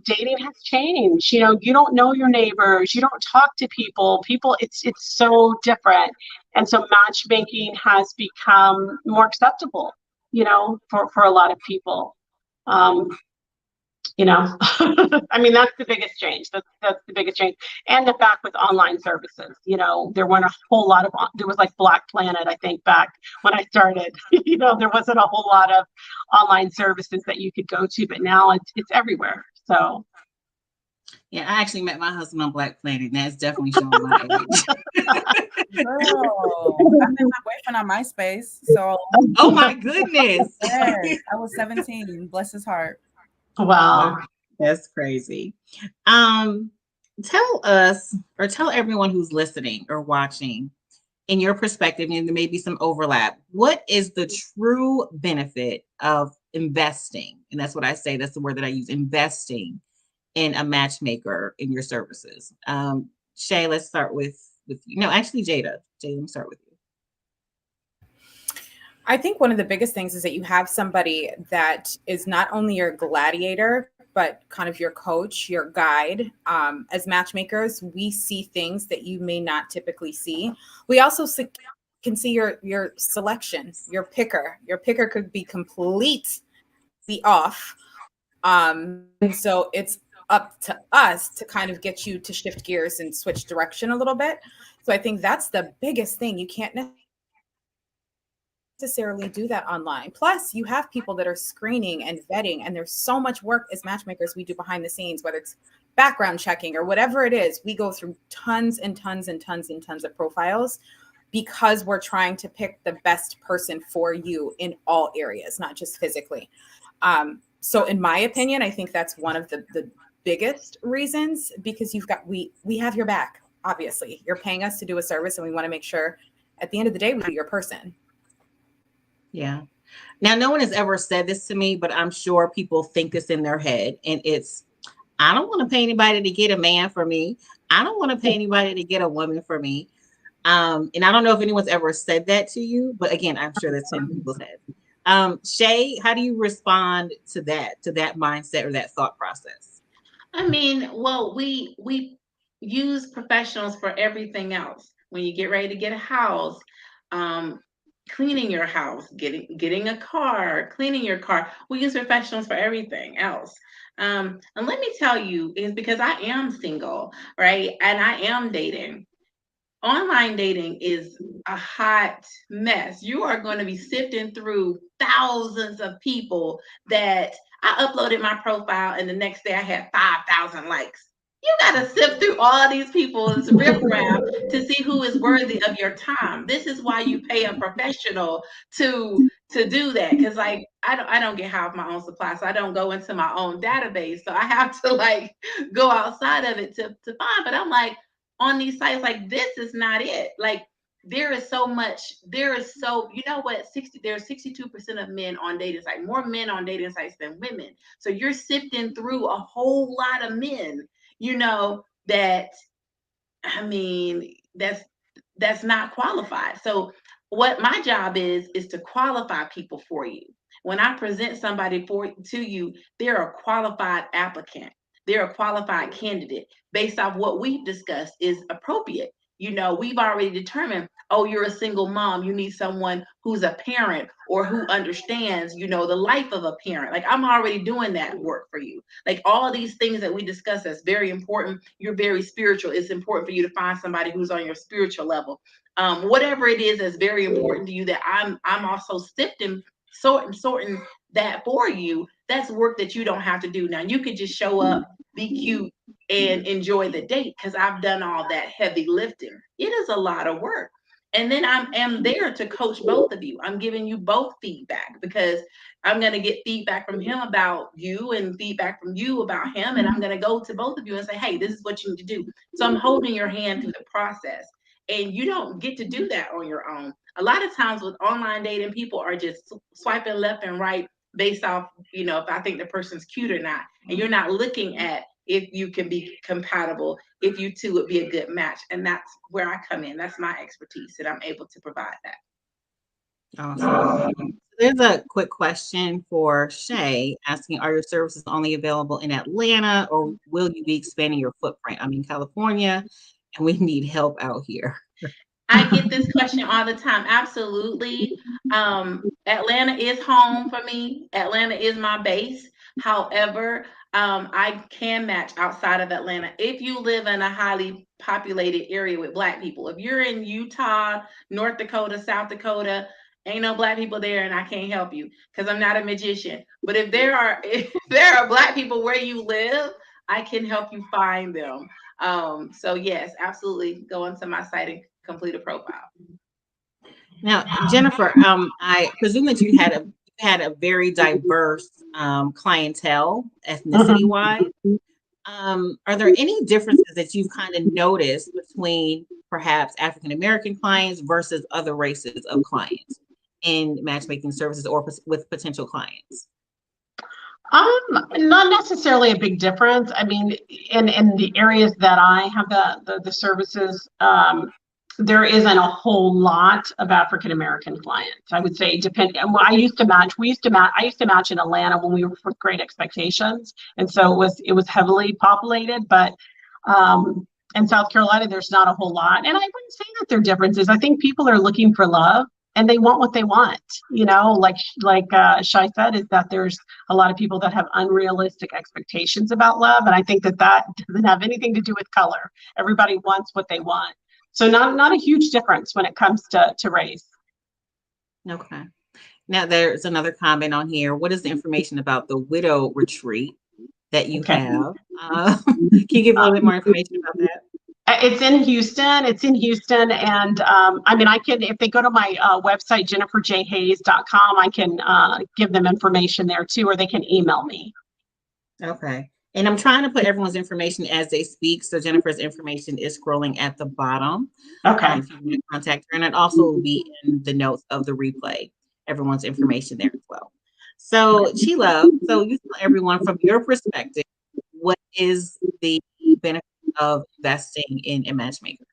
Speaker 4: dating has changed. You don't know your neighbors. You don't talk to people. It's so different. And so matchmaking has become more acceptable, for a lot of people. I mean, that's the biggest change. That's the biggest change. And the fact with online services, there weren't a whole lot there was like Black Planet, I think, back when I started, there wasn't a whole lot of online services that you could go to, but now it's everywhere. So.
Speaker 1: Yeah, I actually met my husband on Black Planet, and that's definitely showing my age.
Speaker 5: Girl, I met my boyfriend on MySpace. So.
Speaker 1: Oh my goodness.
Speaker 5: Yes, I was 17. Bless his heart.
Speaker 4: Wow.
Speaker 1: That's crazy. Tell us, or tell everyone who's listening or watching, in your perspective, and there may be some overlap, what is the true benefit of investing? And that's what I say, that's the word that I use, investing in a matchmaker in your services. Shay, let's start with you. No, actually, Jada, let me start with you.
Speaker 2: I think one of the biggest things is that you have somebody that is not only your gladiator, but kind of your coach, your guide. As matchmakers, we see things that you may not typically see. We also can see your selection, your picker. Your picker could be completely off. And so it's up to us to kind of get you to shift gears and switch direction a little bit. So I think that's the biggest thing. You can't necessarily do that online. Plus, you have people that are screening and vetting, and there's so much work as matchmakers we do behind the scenes, whether it's background checking or whatever it is. We go through tons and tons and tons and tons of profiles because we're trying to pick the best person for you in all areas, not just physically. So in my opinion, I think that's one of the biggest reasons, because we have your back. Obviously, you're paying us to do a service, and we want to make sure at the end of the day, we do your person.
Speaker 1: Yeah. Now, no one has ever said this to me, but I'm sure people think this in their head. And it's, I don't want to pay anybody to get a man for me. I don't want to pay anybody to get a woman for me. And I don't know if anyone's ever said that to you, but again, I'm sure that's in people's heads. Shay, how do you respond to that mindset or that thought process?
Speaker 3: I mean, well, we use professionals for everything else. When you get ready to get a house, cleaning your house, getting a car, cleaning your car, we use professionals for everything else. And let me tell you, is because I am single, right? And I am dating. Online dating is a hot mess. You are going to be sifting through thousands of people that I uploaded my profile, and the next day I had 5,000 likes. You got to sift through all these people's riffraff to see who is worthy of your time. This is why you pay a professional to do that. Because like I don't get half my own supply, so I don't go into my own database. So I have to like go outside of it to find. But I'm like, on these sites, like, this is not it. Like, there is so, you know what, there's 62% of men on dating sites, more men on dating sites than women. So you're sifting through a whole lot of men, you know, that, I mean, that's not qualified. So what my job is to qualify people for you. When I present somebody to you, they're a qualified applicant. They're a qualified candidate based off what we've discussed is appropriate. You know, we've already determined, oh, you're a single mom. You need someone who's a parent or who understands, you know, the life of a parent. Like, I'm already doing that work for you. Like, all these things that we discuss, that's very important. You're very spiritual. It's important for you to find somebody who's on your spiritual level. Whatever it is that's very important to you, that I'm also sifting, sorting that for you. That's work that you don't have to do. Now, you could just show up, be cute, and enjoy the date, because I've done all that heavy lifting. It is a lot of work. And then I am there to coach both of you. I'm giving you both feedback, because I'm going to get feedback from him about you and feedback from you about him. And I'm going to go to both of you and say, hey, this is what you need to do. So I'm holding your hand through the process. And you don't get to do that on your own. A lot of times with online dating, people are just swiping left and right based off, you know, if I think the person's cute or not. And you're not looking at if you can be compatible, if you two would be a good match. And that's where I come in. That's my expertise, and I'm able to provide that.
Speaker 1: Awesome. There's a quick question for Shay asking, are your services only available in Atlanta, or will you be expanding your footprint? I'm in California and we need help out here.
Speaker 3: I get this question all the time. Absolutely. Atlanta is home for me. Atlanta is my base. However, I can match outside of Atlanta. If you live in a highly populated area with Black people, if you're in Utah, North Dakota, South Dakota, ain't no Black people there, and I can't help you because I'm not a magician. But if there are Black people where you live, I can help you find them. So yes, absolutely. Go onto my site and complete a profile.
Speaker 1: Now, Jennifer, I presume that you had a very diverse clientele, ethnicity-wise. Are there any differences that you've kind of noticed between perhaps African American clients versus other races of clients in matchmaking services or with potential clients?
Speaker 4: Not necessarily a big difference. I mean, in the areas that I have the services, there isn't a whole lot of African American clients. I would say I used to match in Atlanta when we were with Great Expectations, and so it was heavily populated. But in South Carolina, there's not a whole lot, and I wouldn't say that there are differences. I think people are looking for love, and they want what they want. You know, like Shai said, is that there's a lot of people that have unrealistic expectations about love, and I think that doesn't have anything to do with color. Everybody wants what they want. So not a huge difference when it comes to race.
Speaker 1: Okay. Now there's another comment on here. What is the information about the widow retreat that you have? Can you give a little bit more information about that?
Speaker 4: It's in Houston. It's in Houston. And I mean, I can, if they go to my website, jenniferjhayes.com, I can give them information there too, or they can email me.
Speaker 1: Okay. And I'm trying to put everyone's information as they speak. So Jennifer's information is scrolling at the bottom.
Speaker 4: Okay.
Speaker 1: If you want to contact her, and it also will be in the notes of the replay, everyone's information there as well. So Sheila, so you tell everyone from your perspective, what is the benefit of investing in a matchmaker?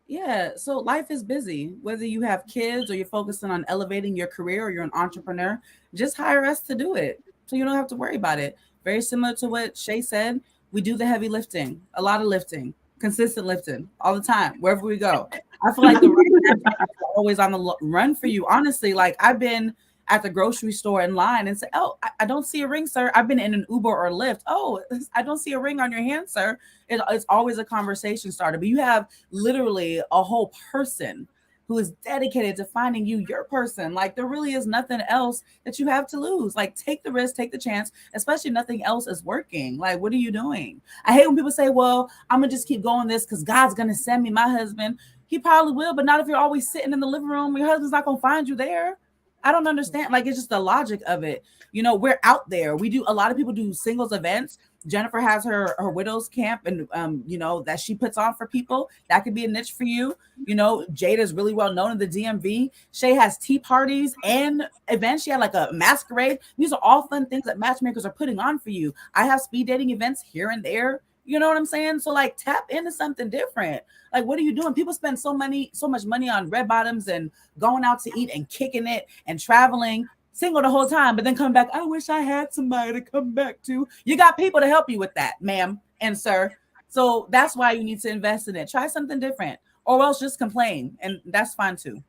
Speaker 5: Yeah, so life is busy. Whether you have kids or you're focusing on elevating your career or you're an entrepreneur, just hire us to do it. So you don't have to worry about it. Very similar to what Shay said, we do the heavy lifting, a lot of lifting, consistent lifting all the time, wherever we go. I feel like the right matchmakers are always on the run for you. Honestly, like I've been at the grocery store in line and say, "Oh, I don't see a ring, sir." I've been in an Uber or Lyft. "Oh, I don't see a ring on your hand, sir." It's always a conversation starter. But you have literally a whole person who is dedicated to finding you your person. Like there really is nothing else that you have to lose. Like take the risk, take the chance, especially if nothing else is working. Like what are you doing? I hate when people say, "Well, I'm gonna just keep going this because God's gonna send me my husband." He probably will, but not if you're always sitting in the living room. Your husband's not gonna find you there. I don't understand. Like, it's just the logic of it. You know, we're out there. We do, a lot of people do singles events. Jennifer has her widow's camp and, you know, that she puts on for people. That could be a niche for you. You know, Jada is really well known in the DMV. Shay has tea parties and events. She had like a masquerade. These are all fun things that matchmakers are putting on for you. I have speed dating events here and there. You know what I'm saying? So like tap into something different. Like, what are you doing? People spend so much money on red bottoms and going out to eat and kicking it and traveling single the whole time, but then come back. I wish I had somebody to come back to. You got people to help you with that, ma'am and sir. So that's why you need to invest in it. Try something different, or else just complain, and that's fine too.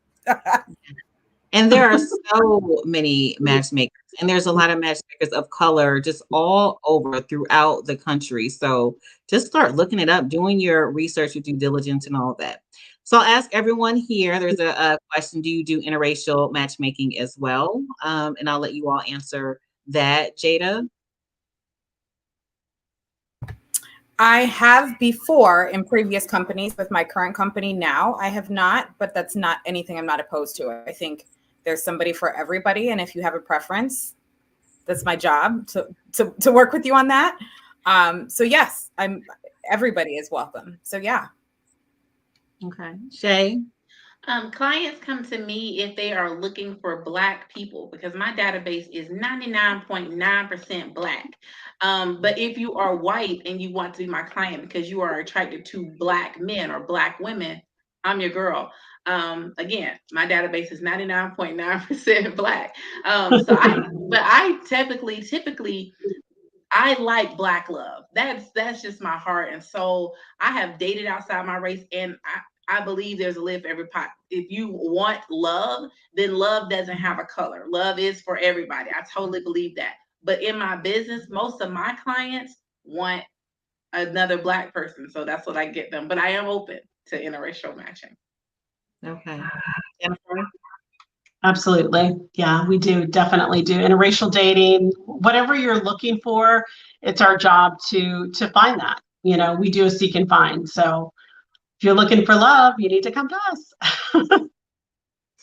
Speaker 1: And there are so many matchmakers, and there's a lot of matchmakers of color just all over throughout the country. So just start looking it up, doing your research, your due diligence, and all that. So I'll ask everyone here. There's a question: do you do interracial matchmaking as well? And I'll let you all answer that. Jada.
Speaker 2: I have before in previous companies. With my current company now, I have not, but that's not anything I'm not opposed to. I think there's somebody for everybody, and if you have a preference, that's my job to work with you on that. So yes, everybody is welcome. So yeah.
Speaker 1: Okay, Shay.
Speaker 3: Clients come to me if they are looking for Black people because my database is 99.9% Black. But if you are white and you want to be my client because you are attracted to Black men or Black women, I'm your girl. Again, my database is 99.9% Black. But I typically, I like Black love. That's just my heart and soul. I have dated outside my race, and I believe there's a lid for every pot. If you want love, then love doesn't have a color. Love is for everybody. I totally believe that. But in my business, most of my clients want another Black person, so that's what I get them. But I am open to interracial matching.
Speaker 1: Okay, Jennifer.
Speaker 4: Absolutely. Yeah, we do definitely do interracial dating. Whatever you're looking for, it's our job to find that. You know, we do a seek and find. So if you're looking for love, you need to come to us.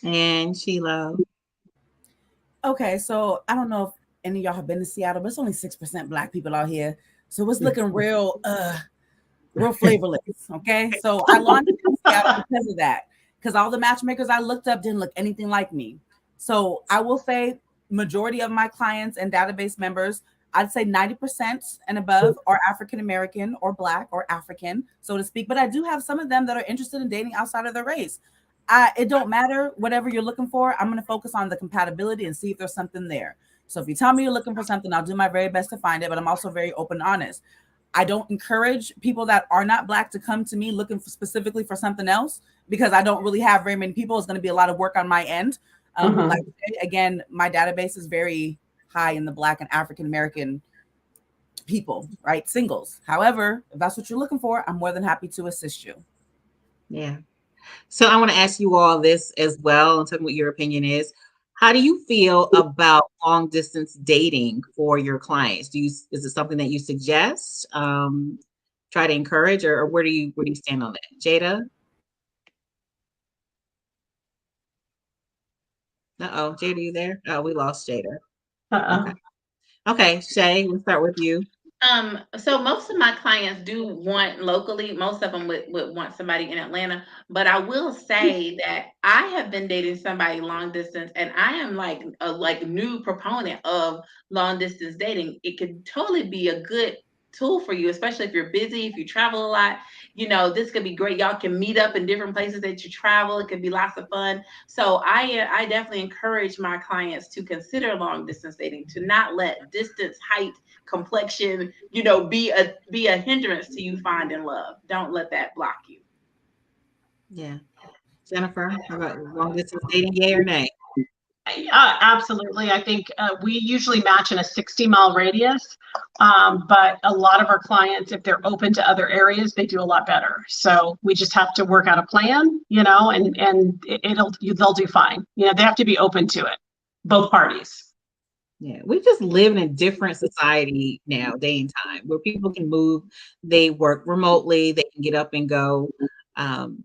Speaker 1: And Sheila.
Speaker 5: Okay, so I don't know if any of y'all have been to Seattle, but it's only 6% Black people out here. So it's looking real flavorless. Okay. So I launched in Seattle because of that. Because all the matchmakers I looked up didn't look anything like me. So I will say majority of my clients and database members, I'd say 90% and above are African American or Black or African, so to speak. But I do have some of them that are interested in dating outside of their race. It don't matter whatever you're looking for. I'm going to focus on the compatibility and see if there's something there. So if you tell me you're looking for something, I'll do my very best to find it. But I'm also very open and honest. I don't encourage people that are not Black to come to me looking for specifically for something else because I don't really have very many people. It's going to be a lot of work on my end. Like again, my database is very high in the Black and African American people, right? Singles. However, if that's what you're looking for, I'm more than happy to assist you.
Speaker 1: Yeah. So I want to ask you all this as well and tell me what your opinion is. How do you feel about long distance dating for your clients? Is it something that you suggest? Try to encourage, or where do you stand on that? Jada? Uh-oh, Jada, you there? Oh, we lost Jada.
Speaker 4: Uh-uh.
Speaker 1: Okay. Okay, Shay, we'll start with you.
Speaker 3: So most of my clients do want locally. Most of them would want somebody in Atlanta. But I will say that I have been dating somebody long distance, and I am like a new proponent of long distance dating. It could totally be a good tool for you, especially if you're busy, if you travel a lot. This could be great. Y'all can meet up in different places that you travel. It could be lots of fun. So I definitely encourage my clients to consider long distance dating, to not let distance, height, complexion, be a hindrance to you finding love. Don't let that block you.
Speaker 1: Yeah. Jennifer, how about long distance dating, yay or nay?
Speaker 4: Absolutely. I think we usually match in a 60-mile radius, but a lot of our clients, if they're open to other areas, they do a lot better. So we just have to work out a plan, and they'll do fine. They have to be open to it, both parties.
Speaker 1: Yeah, we just live in a different society now, day and time, where people can move, they work remotely, they can get up and go.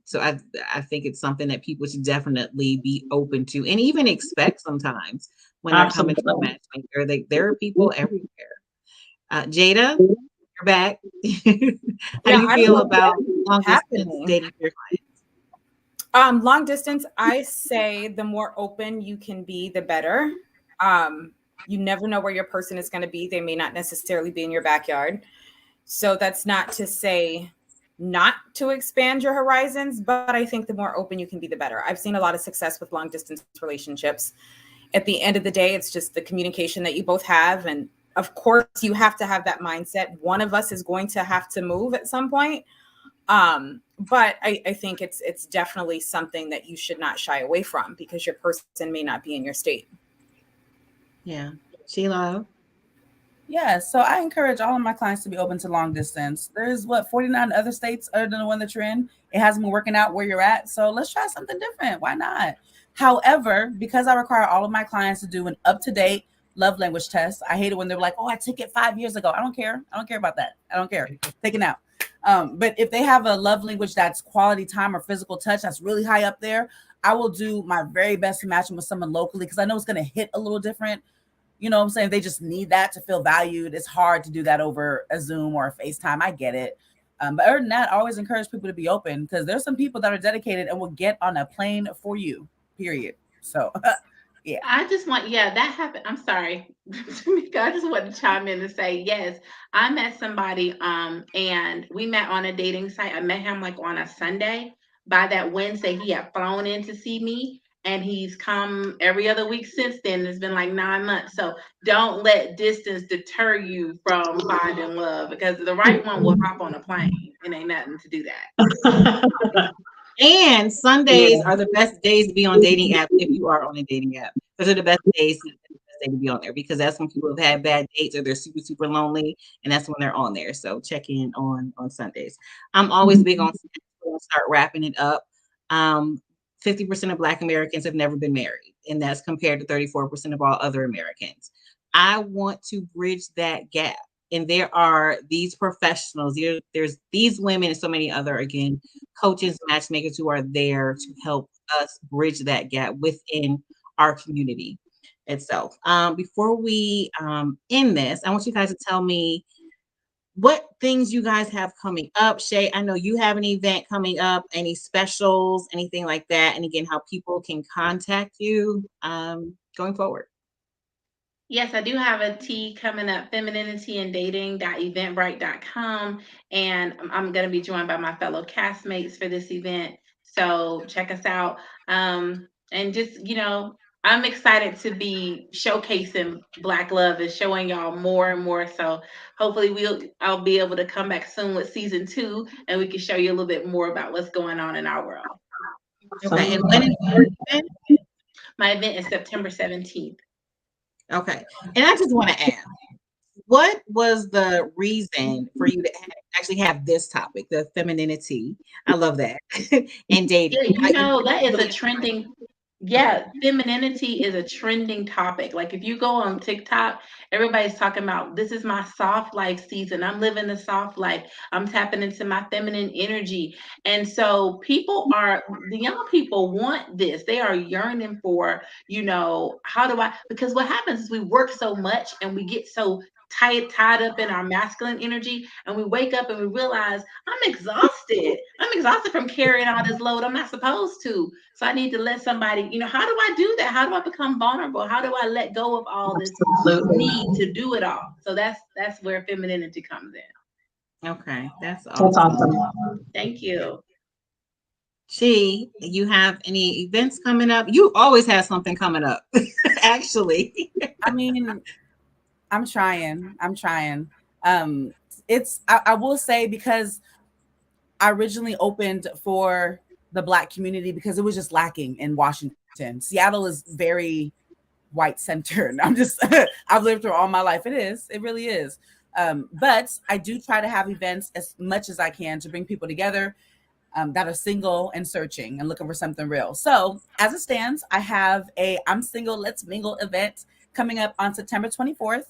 Speaker 1: So I think it's something that people should definitely be open to and even expect sometimes when they're coming to a
Speaker 4: Absolutely.
Speaker 1: matchmaker. There are people everywhere. Jada, you're back. How do
Speaker 2: Yeah,
Speaker 1: you
Speaker 2: I don't
Speaker 1: feel
Speaker 2: know
Speaker 1: about long
Speaker 2: what's
Speaker 1: distance
Speaker 2: happening.
Speaker 1: dating for your
Speaker 2: Long distance, I say the more open you can be, the better. You never know where your person is going to be. They may not necessarily be in your backyard. So that's not to say not to expand your horizons, but I think the more open you can be, the better. I've seen a lot of success with long distance relationships. At the end of the day, it's just the communication that you both have. And of course, you have to have that mindset. One of us is going to have to move at some point. But I think it's definitely something that you should not shy away from because your person may not be in your state.
Speaker 1: Yeah. Sheila?
Speaker 5: Yeah, so I encourage all of my clients to be open to long distance. There's 49 other states other than the one that you're in. It hasn't been working out where you're at. So let's try something different. Why not? However, because I require all of my clients to do an up-to-date love language test, I hate it when they're like, oh, I took it 5 years ago. I don't care. I don't care about that. I don't care. Take it now. But if they have a love language that's quality time or physical touch that's really high up there, I will do my very best to match them with someone locally because I know it's going to hit a little different. You know what I'm saying? They just need that to feel valued. It's hard to do that over a Zoom or a FaceTime. I get it. But other than that, I always encourage people to be open because there's some people that are dedicated and will get on a plane for you, period. So, yeah.
Speaker 3: I just want, yeah, that happened. I'm sorry, Tamika. I just want to chime in and say, yes, I met somebody, and we met on a dating site. I met him like on a Sunday. By that Wednesday, he had flown in to see me, and he's come every other week since then. It's been like 9 months. So don't let distance deter you from finding love because the right one will hop on a plane. It ain't nothing to do that.
Speaker 1: And Sundays are the best days to be on dating apps if you are on a dating app. Those are the best days to be on there because that's when people have had bad dates or they're super, super lonely, and that's when they're on there. So check in on Sundays. I'm always big on we'll start wrapping it up. 50% of Black Americans have never been married, and that's compared to 34% of all other Americans. I want to bridge that gap. And there are these professionals, there's these women and so many other, again, coaches, matchmakers who are there to help us bridge that gap within our community itself. Before we end this, I want you guys to tell me what things you guys have coming up. Shay, I know you have an event coming up, any specials, anything like that. And again, how people can contact you going forward.
Speaker 3: Yes, I do have a tea coming up, femininity and dating.eventbrite.com. And I'm going to be joined by my fellow castmates for this event. So check us out. And just, I'm excited to be showcasing Black love and showing y'all more and more. So hopefully I'll be able to come back soon with season 2 and we can show you a little bit more about what's going on in our world.
Speaker 1: Okay. And when is your event?
Speaker 3: My event is September 17th.
Speaker 1: Okay. And I just want to ask, what was the reason for you to actually have this topic, the femininity? I love that. And dating.
Speaker 3: Yeah, you know, that is a trending, yeah, femininity is a trending topic. Like if you go on TikTok, everybody's talking about this is my soft life season. I'm living the soft life. I'm tapping into my feminine energy. And so the young people want this. They are yearning for, how do I, because what happens is we work so much and we get so tied up in our masculine energy, and we wake up and we realize I'm exhausted. I'm exhausted from carrying all this load I'm not supposed to. So I need to let somebody, how do I do that? How do I become vulnerable? How do I let go of all this
Speaker 4: Absolutely.
Speaker 3: need to do it all? So that's where femininity comes in.
Speaker 1: Okay, that's
Speaker 4: That's
Speaker 1: awesome.
Speaker 4: awesome.
Speaker 3: Thank you.
Speaker 1: She, you have any events coming up? You always have something coming up, actually.
Speaker 5: I mean, I'm trying. I will say, because I originally opened for the Black community because it was just lacking in Washington. Seattle is very white centered. I've lived through all my life. It really is. But I do try to have events as much as I can to bring people together that are single and searching and looking for something real. So as it stands, I have a I'm Single, Let's Mingle event coming up on September 24th.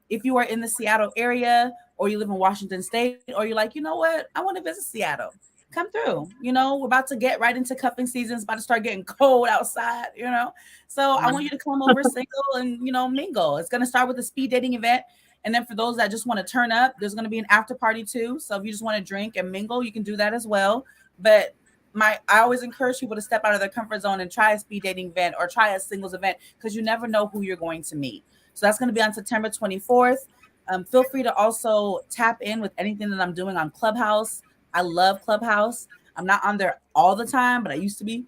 Speaker 5: If you are in the Seattle area, or you live in Washington State, or you're like, you know what, I want to visit Seattle, come through. We're about to get right into cuffing season. It's about to start getting cold outside, So I want you to come over single and, mingle. It's going to start with a speed dating event. And then for those that just want to turn up, there's going to be an after party too. So if you just want to drink and mingle, you can do that as well. But I always encourage people to step out of their comfort zone and try a speed dating event or try a singles event, because you never know who you're going to meet. So that's going to be on September 24th. Feel free to also tap in with anything that I'm doing on Clubhouse. I love Clubhouse. I'm not on there all the time, but I used to be.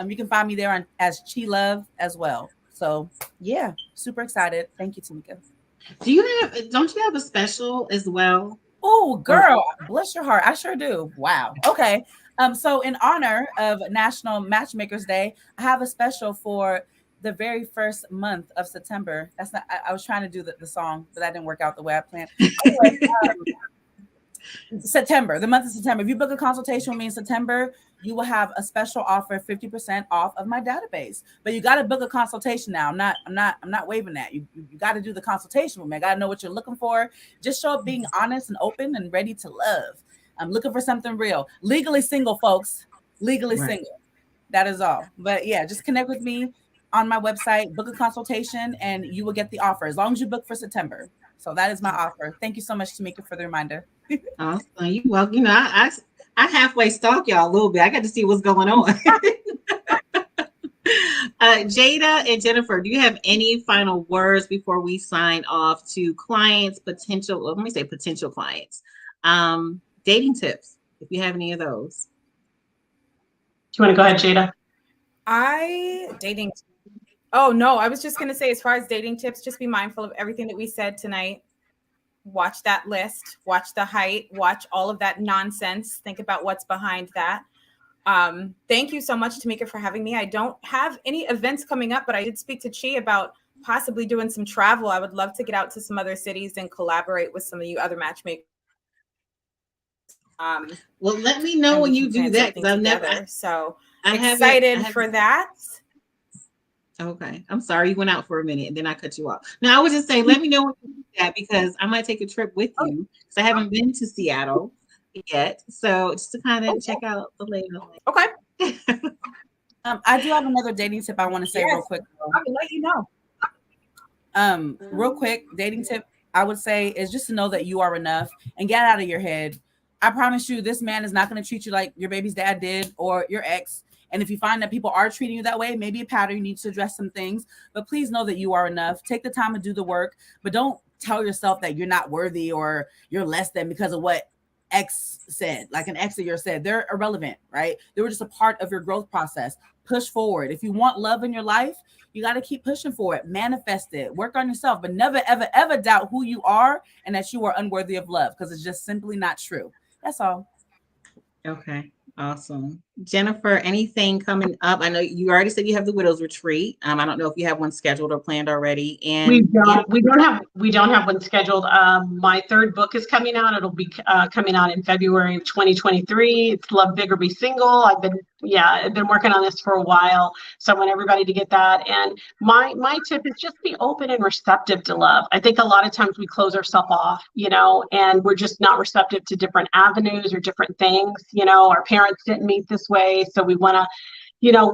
Speaker 5: You can find me there as Chi Love as well. So yeah, super excited. Thank you, Tamika.
Speaker 1: Don't you have a special as well?
Speaker 5: Oh, girl, bless your heart. I sure do. Wow. Okay. So in honor of National Matchmakers Day, I have a special for the very first month of September. That's not, I was trying to do the song, but that didn't work out the way I planned. Anyway, September, the month of September. If you book a consultation with me in September, you will have a special offer, 50% off of my database. But you got to book a consultation now. I'm not waiving that. You got to do the consultation with me. I got to know what you're looking for. Just show up being honest and open and ready to love. I'm looking for something real. Legally single, folks. Legally single. That is all. But yeah, just connect with me on my website, book a consultation, and you will get the offer as long as you book for September. So that is my offer. Thank you so much, Tamika, for the reminder.
Speaker 1: Awesome. Well, I halfway stalk y'all a little bit. I got to see what's going on. Jada and Jennifer, do you have any final words before we sign off to clients, potential clients? Dating tips, if you have any of those.
Speaker 4: Do you want to go ahead, Jada?
Speaker 2: Oh, no, I was just going to say, as far as dating tips, just be mindful of everything that we said tonight. Watch that list, watch the height, watch all of that nonsense. Think about what's behind that. Thank you so much, Tamika, for having me. I don't have any events coming up, but I did speak to Chi about possibly doing some travel. I would love to get out to some other cities and collaborate with some of you other matchmakers.
Speaker 1: Well, let me know when you do that.
Speaker 2: I'm excited for that.
Speaker 1: Okay. I'm sorry you went out for a minute and then I cut you off. No, I was just saying, let me know when you do that, because I might take a trip with you, because I haven't been to Seattle yet. So just to kind of check out the layout.
Speaker 2: Okay.
Speaker 5: I do have another dating tip I want to say real quick.
Speaker 2: I will let you know.
Speaker 5: Real quick, dating tip I would say is just to know that you are enough and get out of your head. I promise you, this man is not going to treat you like your baby's dad did or your ex. And if you find that people are treating you that way, maybe a pattern, you need to address some things. But please know that you are enough. Take the time to do the work, but don't tell yourself that you're not worthy or you're less than because of what X said, like an ex of yours said. They're irrelevant, right? They were just a part of your growth process. Push forward. If you want love in your life, you got to keep pushing for it. Manifest it. Work on yourself, but never, ever, ever doubt who you are and that you are unworthy of love, because it's just simply not true. That's all.
Speaker 1: Okay. Awesome. Jennifer, anything coming up? I know you already said you have the Widows Retreat. I don't know if you have one scheduled or planned already. And
Speaker 4: We don't have one scheduled. My third book is coming out. It'll be coming out in February of 2023. It's Love Big or Be Single. I've been working on this for a while. So I want everybody to get that. And my tip is just be open and receptive to love. I think a lot of times we close ourselves off, and we're just not receptive to different avenues or different things. Our parents didn't meet this way, so we want to.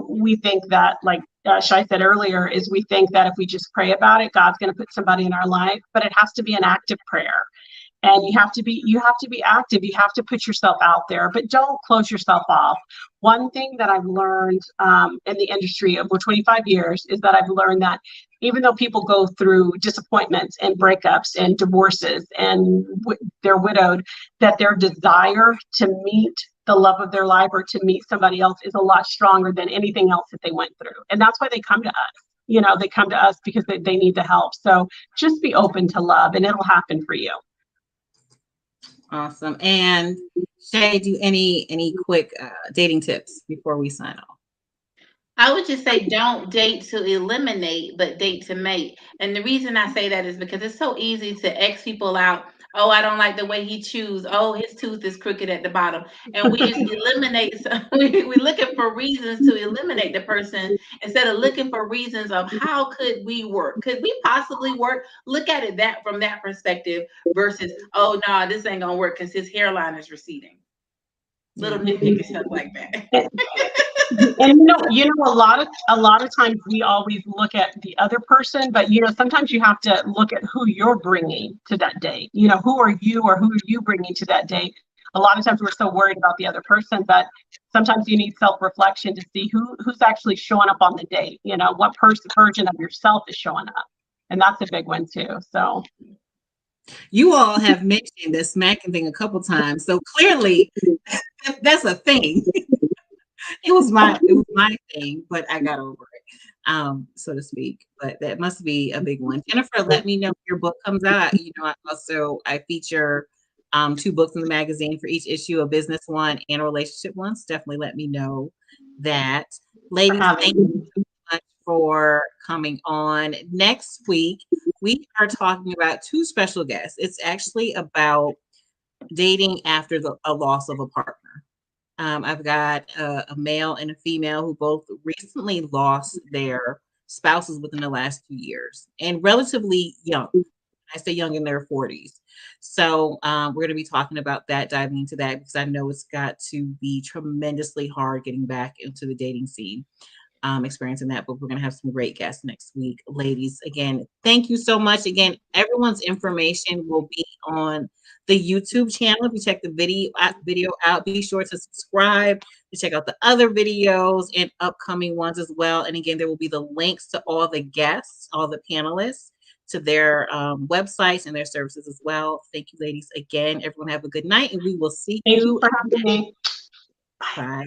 Speaker 4: We think that, like Shai said earlier, is we think that if we just pray about it, God's going to put somebody in our life, but it has to be an active prayer. And you have to be active. You have to put yourself out there, but don't close yourself off. One thing that I've learned in the industry over 25 years is that I've learned that even though people go through disappointments and breakups and divorces and they're widowed, that their desire to meet the love of their life or to meet somebody else is a lot stronger than anything else that they went through. And that's why they come to us. They come to us because they need the help. So just be open to love and it'll happen for you.
Speaker 1: Awesome. And Shay, do any quick dating tips before we sign off?
Speaker 3: I would just say don't date to eliminate, but date to mate. And the reason I say that is because it's so easy to X people out. Oh, I don't like the way he chews. Oh, his tooth is crooked at the bottom. And we just eliminate. We're looking for reasons to eliminate the person instead of looking for reasons of how could we work? Could we possibly work? Look at it from that perspective versus, oh, no, this ain't going to work because his hairline is receding. Little nitpicky stuff like that.
Speaker 4: And a lot of times we always look at the other person, but sometimes you have to look at who you're bringing to that date. Who are you bringing to that date? A lot of times we're so worried about the other person, but sometimes you need self-reflection to see who's actually showing up on the date. What version of yourself is showing up, and that's a big one too. So.
Speaker 1: You all have mentioned the smacking thing a couple times, so clearly that's a thing. It was my thing, but I got over it, so to speak. But that must be a big one. Jennifer, let me know if your book comes out. I feature 2 books in the magazine for each issue, a business one and a relationship one. So definitely let me know that. Ladies, thank you so much for coming on. Next week, we are talking about 2 special guests. It's actually about dating after a loss of a partner. I've got a male and a female who both recently lost their spouses within the last 2 years and relatively young. I say young, in their 40s. So we're going to be talking about that, diving into that, because I know it's got to be tremendously hard getting back into the dating scene, experiencing that. But we're going to have some great guests next week. Ladies, again, thank you so much. Again, everyone's information will be on the YouTube channel. If you check the video out, be sure to subscribe to check out the other videos and upcoming ones as well. And again, there will be the links to all the guests, all the panelists, to their websites and their services as well. Thank you, ladies, again. Everyone have a good night, and we will see you.
Speaker 4: Thank you for having me.
Speaker 1: Bye.